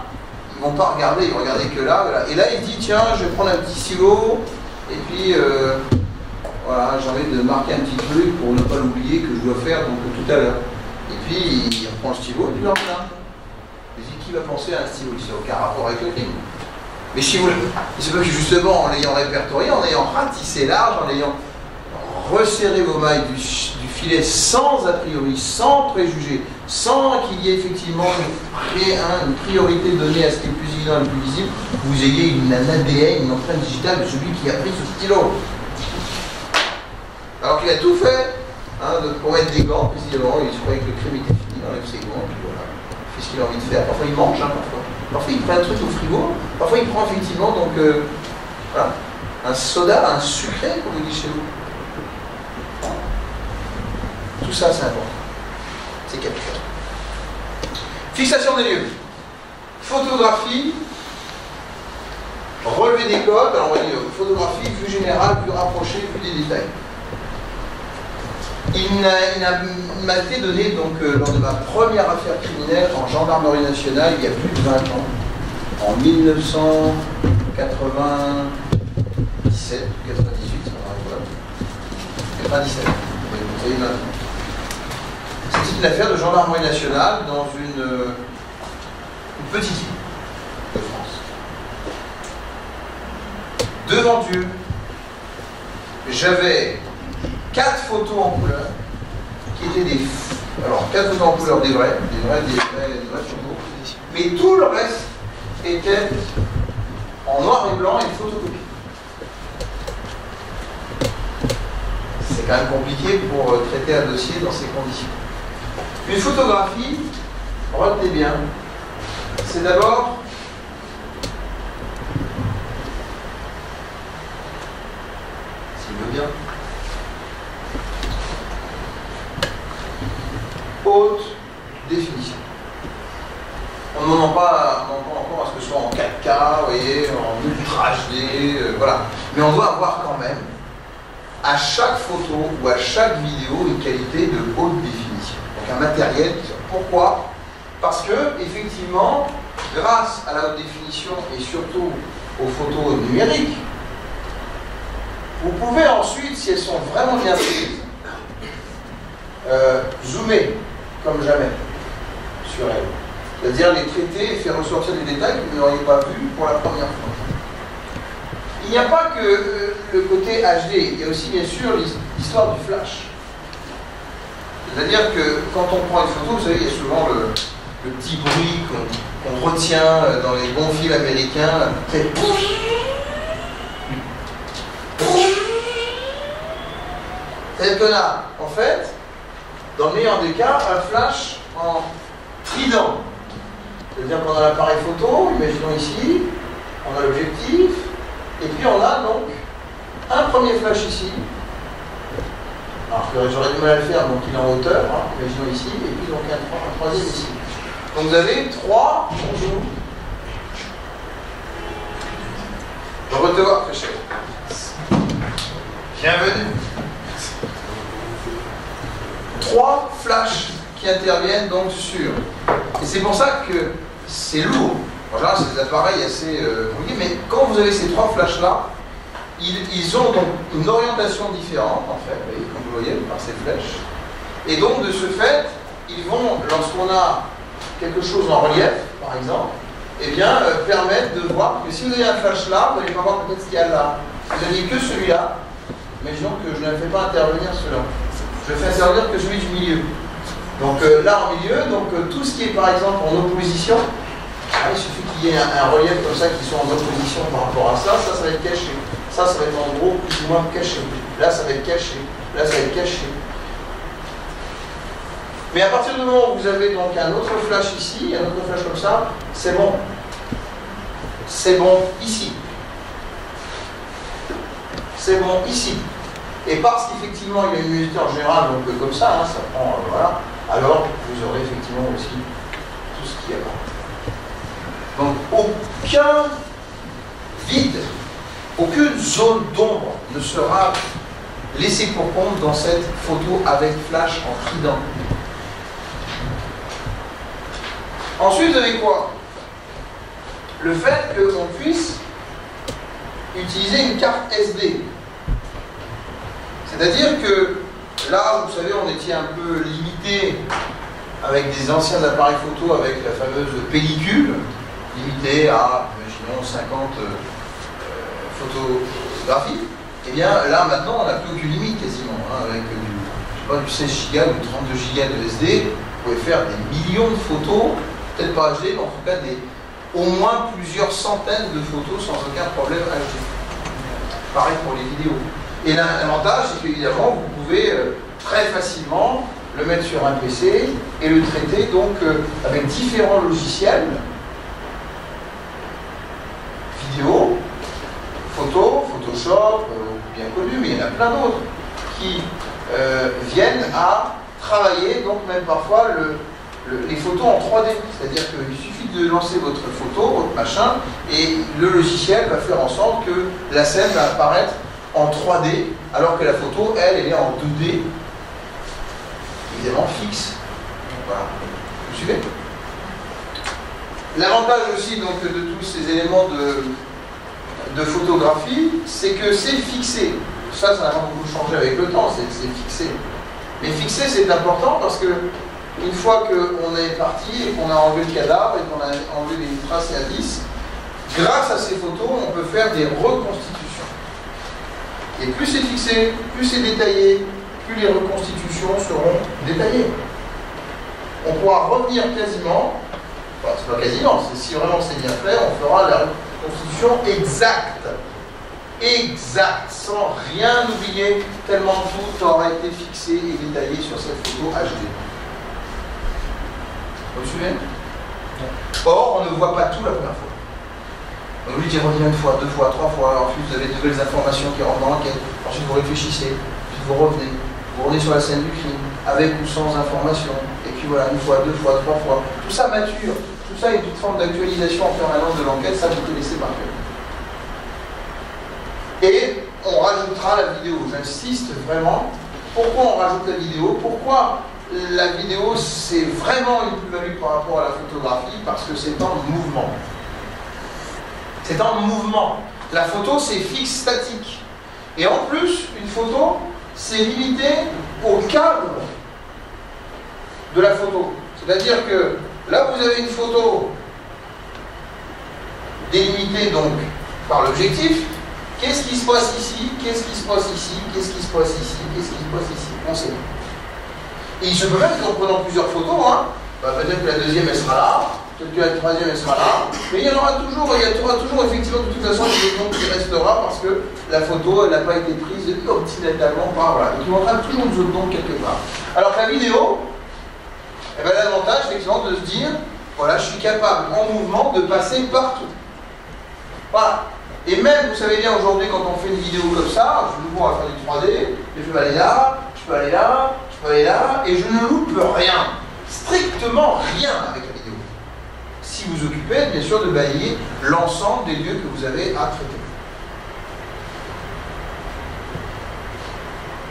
ils vont pas regarder, ils vont regarder que là, voilà. Et là il dit, tiens, je vais prendre un petit stylo et puis voilà, j'ai envie de marquer un petit truc pour ne pas l'oublier que je dois faire donc tout à l'heure. Et puis il reprend le stylo et puis il en regarde. Il dit, qui va penser à un stylo? Ça n'a aucun rapport avec le crime. Mais si vous, il se peut que justement en l'ayant répertorié, en ayant ratissé large, en ayant resserré vos mailles du filet sans a priori, sans préjugé, sans qu'il y ait effectivement une priorité donnée à ce qui est le plus évident et le plus visible, vous ayez un ADN, une empreinte digitale de celui qui a pris ce stylo. Alors qu'il a tout fait pour mettre des gants, puis il se dit, il se croyait que le crime était fini, il enlève ses gants, puis voilà, il fait ce qu'il a envie de faire. Parfois il mange, parfois il prend un truc au frigo, parfois il prend effectivement donc, voilà, un soda, un sucré, comme vous dites chez vous. Tout ça, c'est important. C'est capital. Fixation des lieux. Photographie, relevé des codes, alors on va dire photographie, vue générale, vue rapprochée, vue des détails. Il m'a été donné donc, lors de ma première affaire criminelle en gendarmerie nationale il y a plus de 20 ans, en 1997, 98, 97, vous voyez, 20 ans. C'est une affaire de gendarmerie nationale dans une petite île de France. Devant Dieu, j'avais 4 photos en couleur qui étaient des... Alors, 4 photos en couleur des vraies photos, mais tout le reste était en noir et blanc et photocopie. C'est quand même compliqué pour traiter un dossier dans ces conditions. Une photographie, retenez bien, c'est d'abord s'il veut bien, haute définition. On n'en demande pas encore à ce que ce soit en 4K, vous voyez, en Ultra HD, voilà. Mais on doit avoir quand même, à chaque photo ou à chaque vidéo, une qualité de haute définition. Donc un matériel. Pourquoi? Parce que, effectivement, grâce à la haute définition et surtout aux photos numériques, vous pouvez ensuite, si elles sont vraiment bien prises, zoomer comme jamais sur elles. C'est-à-dire les traiter et faire ressortir des détails que vous n'auriez pas vus pour la première fois. Il n'y a pas que le côté HD, il y a aussi bien sûr l'histoire du flash. C'est-à-dire que quand on prend une photo, vous savez, il y a souvent le petit bruit qu'on retient dans les bons films américains. C'est... C'est-à-dire que là, en fait, dans le meilleur des cas, un flash en trident. C'est-à-dire qu'on a l'appareil photo, imaginons ici, on a l'objectif, et puis on a donc un premier flash ici. Alors j'aurais du mal à le faire, donc il est en hauteur, imaginons ici, et puis donc un troisième ici. Donc vous avez 3, bonjour. Je vais te voir, très cher. Bienvenue. 3 flashs qui interviennent donc sur. Et c'est pour ça que c'est lourd. En général, c'est des appareils assez compliqués, mais quand vous avez ces 3 flashs-là, ils ont donc une orientation différente, en fait, vous voyez, comme vous voyez, par ces flèches. Et donc, de ce fait, ils vont, lorsqu'on a quelque chose en relief, par exemple, eh bien, permettre de voir que si vous avez un flash là, vous n'allez pas voir peut-être ce qu'il y a là. Si vous n'aviez que celui-là, imaginons que je ne fais pas intervenir cela. je fais intervenir que celui du milieu. Donc là en milieu, donc tout ce qui est par exemple en opposition, il suffit qu'il y ait un relief comme ça qui soit en opposition par rapport à ça, ça va être caché. Ça va être en gros plus ou moins caché. Là ça va être caché. Là ça va être caché. Mais à partir du moment où vous avez donc un autre flash ici, un autre flash comme ça, c'est bon. C'est bon ici. C'est bon ici. Et parce qu'effectivement il y a une unité en général, donc comme ça, hein, ça prend, voilà, alors vous aurez effectivement aussi tout ce qu'il y a là. Donc aucun vide, aucune zone d'ombre ne sera laissée pour compte dans cette photo avec flash en trident. Ensuite, vous avez quoi? Le fait qu'on puisse utiliser une carte SD. C'est-à-dire que là, vous savez, on était un peu limité avec des anciens appareils photo avec la fameuse pellicule, limitée à, imaginons, 50 photographies. Et bien là, maintenant, on n'a plus aucune limite quasiment. Hein, avec du 16 Go ou 32 Go de SD, vous pouvez faire des millions de photos, peut-être pas HD, mais en tout cas au moins plusieurs centaines de photos sans aucun problème HD. Pareil pour les vidéos. Et l'avantage, c'est qu'évidemment, vous pouvez très facilement le mettre sur un PC et le traiter donc avec différents logiciels, vidéo, photo, Photoshop, bien connu, mais il y en a plein d'autres qui viennent à travailler, donc même parfois les photos en 3D. C'est-à-dire qu'il suffit de lancer votre photo, votre machin, et le logiciel va faire en sorte que la scène va apparaître en 3D, alors que la photo, elle est en 2D, évidemment fixe. Voilà. Vous suivez? L'avantage aussi donc, de tous ces éléments de photographie, c'est que c'est fixé. Ça n'a pas beaucoup changé avec le temps, c'est fixé. Mais fixé, c'est important parce que une fois qu'on est parti et qu'on a enlevé le cadavre et qu'on a enlevé les traces et indices, grâce à ces photos, on peut faire des reconstitutions. Et plus c'est fixé, plus c'est détaillé, plus les reconstitutions seront détaillées. On pourra revenir quasiment, enfin c'est pas quasiment, si vraiment c'est bien fait, on fera la reconstitution exacte. Exact, sans rien oublier, tellement tout aura été fixé et détaillé sur cette photo HD. Vous suivez? Or, on ne voit pas tout la première fois. On oublie qu'il revient une fois, deux fois, trois fois, ensuite vous avez de nouvelles informations qui rentrent dans l'enquête, ensuite vous réfléchissez, puis vous revenez sur la scène du crime, avec ou sans information, et puis voilà, une fois, deux fois, trois fois. Tout ça mature, tout ça est une forme d'actualisation en permanence de l'enquête, ça vous connaissez par cœur. Et on rajoutera la vidéo, j'insiste vraiment. Pourquoi on rajoute la vidéo? Pourquoi la vidéo c'est vraiment une plus-value par rapport à la photographie? Parce que c'est en mouvement. C'est en mouvement. La photo c'est fixe, statique. Et en plus, une photo, c'est limité au cadre de la photo. C'est-à-dire que là vous avez une photo délimitée donc par l'objectif. Qu'est-ce qui se passe ici? Qu'est-ce qui se passe ici? Qu'est-ce qui se passe ici? Qu'est-ce qui se passe ici? On sait. Et il se peut même qu'en prenant plusieurs photos, hein, peut-être que la deuxième elle sera là, peut-être que la troisième elle sera là, mais il y aura toujours effectivement de toute façon une zone qui restera parce que la photo elle n'a pas été prise occidentalement par voilà. Donc il y aura toujours une zone d'ombre quelque part. Alors que la vidéo, eh ben, l'avantage effectivement de se dire, voilà, je suis capable en mouvement de passer partout. Voilà. Et même, vous savez bien, aujourd'hui, quand on fait une vidéo comme ça, on va faire du 3D, je peux aller là, je peux aller là, je peux aller là, et je ne loupe rien. Strictement rien avec la vidéo. Si vous occupez, bien sûr, de balayer l'ensemble des lieux que vous avez à traiter.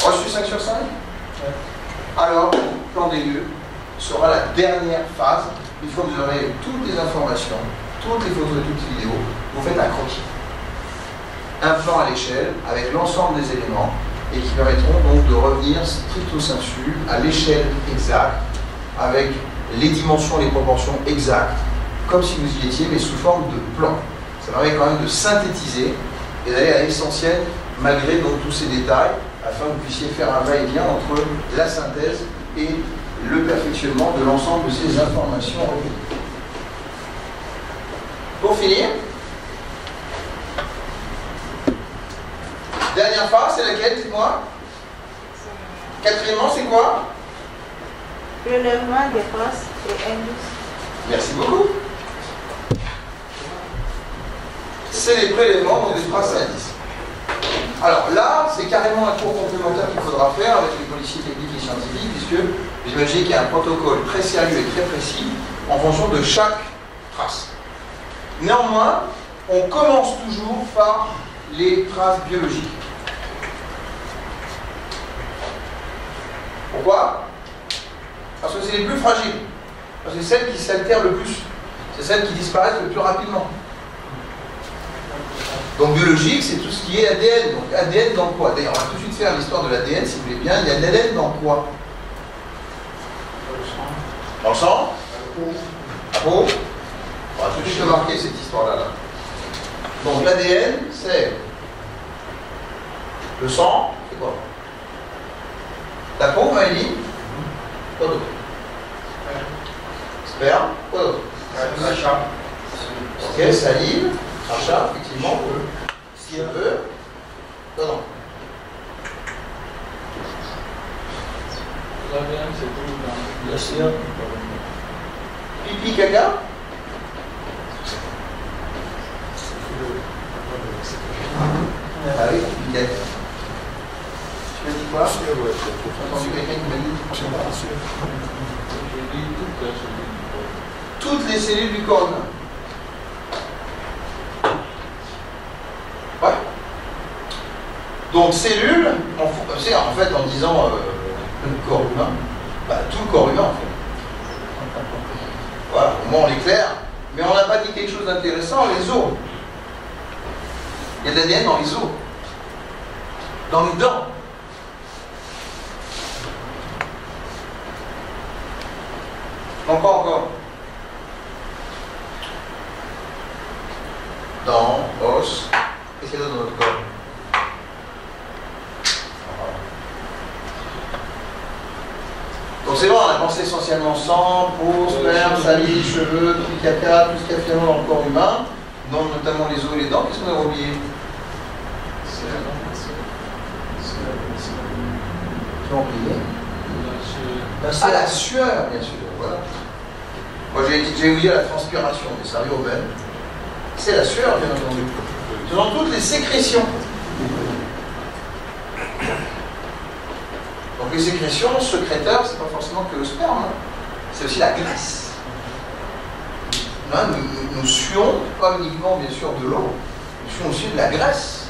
Reçu 5 sur 5 ? Ouais. Alors, le plan des lieux sera la dernière phase. Une fois que vous aurez toutes les informations, toutes les photos et toutes les vidéos, vous faites un croquis. Un plan à l'échelle avec l'ensemble des éléments et qui permettront donc de revenir stricto sensu à l'échelle exacte avec les dimensions et les proportions exactes comme si vous y étiez mais sous forme de plan. Ça permet quand même de synthétiser et d'aller à l'essentiel malgré donc tous ces détails afin que vous puissiez faire un va-et-vient entre la synthèse et le perfectionnement de l'ensemble de ces informations recueillies. Pour finir, dernière phase, c'est laquelle, dites-moi? Quatrièmement, c'est quoi? Prélèvement des traces et indices. Merci beaucoup. C'est les prélèvements, donc des traces et indices. Alors là, c'est carrément un cours complémentaire qu'il faudra faire avec les policiers techniques et scientifiques, puisque vous imaginez qu'il y a un protocole très sérieux et très précis en fonction de chaque trace. Néanmoins, on commence toujours par les traces biologiques. Pourquoi? Parce que c'est les plus fragiles. Parce que c'est celles qui s'altèrent le plus. C'est celles qui disparaissent le plus rapidement. Donc biologique, c'est tout ce qui est ADN. Donc ADN dans quoi? D'ailleurs, on va tout de suite faire l'histoire de l'ADN, si vous voulez bien. Il y a de l'ADN dans quoi? Dans le sang? La peau? On va tout de suite remarquer cette histoire-là. Donc l'ADN, c'est le sang, c'est quoi? La peau, Maëlie? Quoi d'autre? Sperme? Quoi d'autre? Crachat. Ok, salive, crachat, effectivement. Cheveux. Non. L'ADN, c'est tout dans La sueur. Pipi, caca? Ah oui, pipi, caca. Tu m'as dit quoi? J'ai entendu quelqu'un qui m'a dit. J'ai dit Toutes les cellules du corps humain. Ouais. Donc cellules, en fait en disant le corps humain, tout le corps humain en fait. Voilà, au moins on est clair, mais on n'a pas dit quelque chose d'intéressant, les os. Il y a de l'ADN dans les os, dans les dents. Encore. Dents, os, qu'est-ce qu'il y a d'autre dans notre corps? Donc c'est bon, on a pensé essentiellement sang, peau, sperme, salive, cheveux, tout le caca, tout ce qu'il y a finalement dans le corps humain, dont notamment les os et les dents. Qu'est-ce qu'on a oublié? La sueur, bien sûr. Voilà. Moi j'ai oublié la transpiration, mais ça arrive au même. C'est la sueur, bien entendu. Ce sont toutes les sécrétions. Donc les sécrétions, sécréteurs, c'est pas forcément que le sperme, hein. C'est aussi la graisse. Là, nous suons, pas uniquement bien sûr de l'eau, nous suons aussi de la graisse.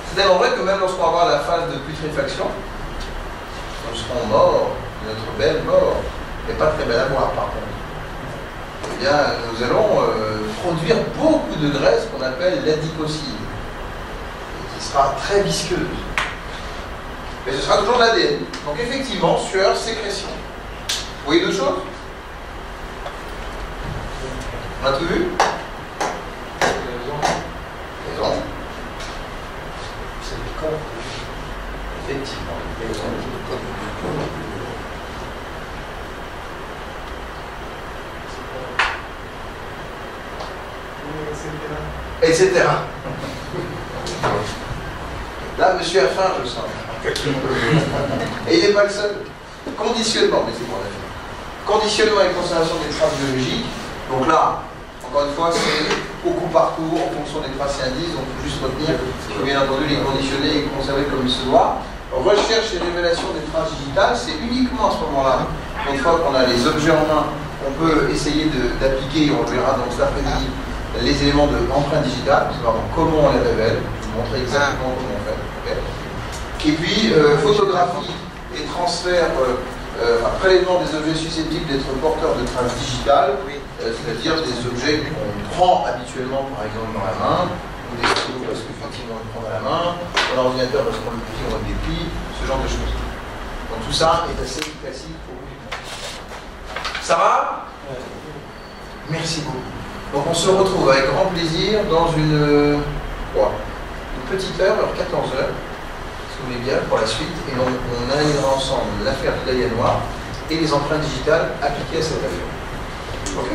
C'est tellement vrai que même lorsqu'on va avoir la phase de putréfaction, nous serons morts, notre belle mort, mais pas très belle à voir par contre. Eh bien, nous allons produire beaucoup de graisse qu'on appelle l'adipocine, qui sera très visqueuse. Mais ce sera toujours de l'ADN. Donc effectivement, sueur, sécrétion. Vous voyez d'autres choses? On a tout vu? Les ondes. C'est le corps. Effectivement, les ondes. Etc. Là, monsieur a faim, je sens. Et il n'est pas le seul. Conditionnement, mais c'est bon, conditionnement et conservation des traces biologiques. Donc là, encore une fois, c'est au coup par coup, en fonction des traces et indices. Donc il faut juste retenir qu'il faut bien entendu les conditionner et conserver comme il se doit. Recherche et révélation des traces digitales, c'est uniquement à ce moment-là, une fois qu'on a les objets en main, on peut essayer d'appliquer, on le verra donc cet après-midi, les éléments d'empreinte digitale, pour savoir comment on les révèle, je vais vous montrer exactement comment on fait. Okay. Et puis, photographie et transfert, prélèvement des objets susceptibles d'être porteurs de traces digitales, c'est-à-dire des objets qu'on prend habituellement, par exemple, dans la main, ou des photos parce qu'effectivement on le prend dans la main, ou l'ordinateur parce qu'on le plie, on le déplie, ce genre de choses. Donc tout ça est assez classique pour vous. Ça va? Merci beaucoup. Donc on se retrouve avec grand plaisir dans une petite heure, vers 14 heures, si vous voulez bien, pour la suite, et on analysera ensemble l'affaire Claya Noir et les empreintes digitales appliquées à cette affaire. Ok.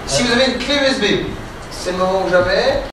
Si vous avez une clé USB, c'est le moment ou jamais.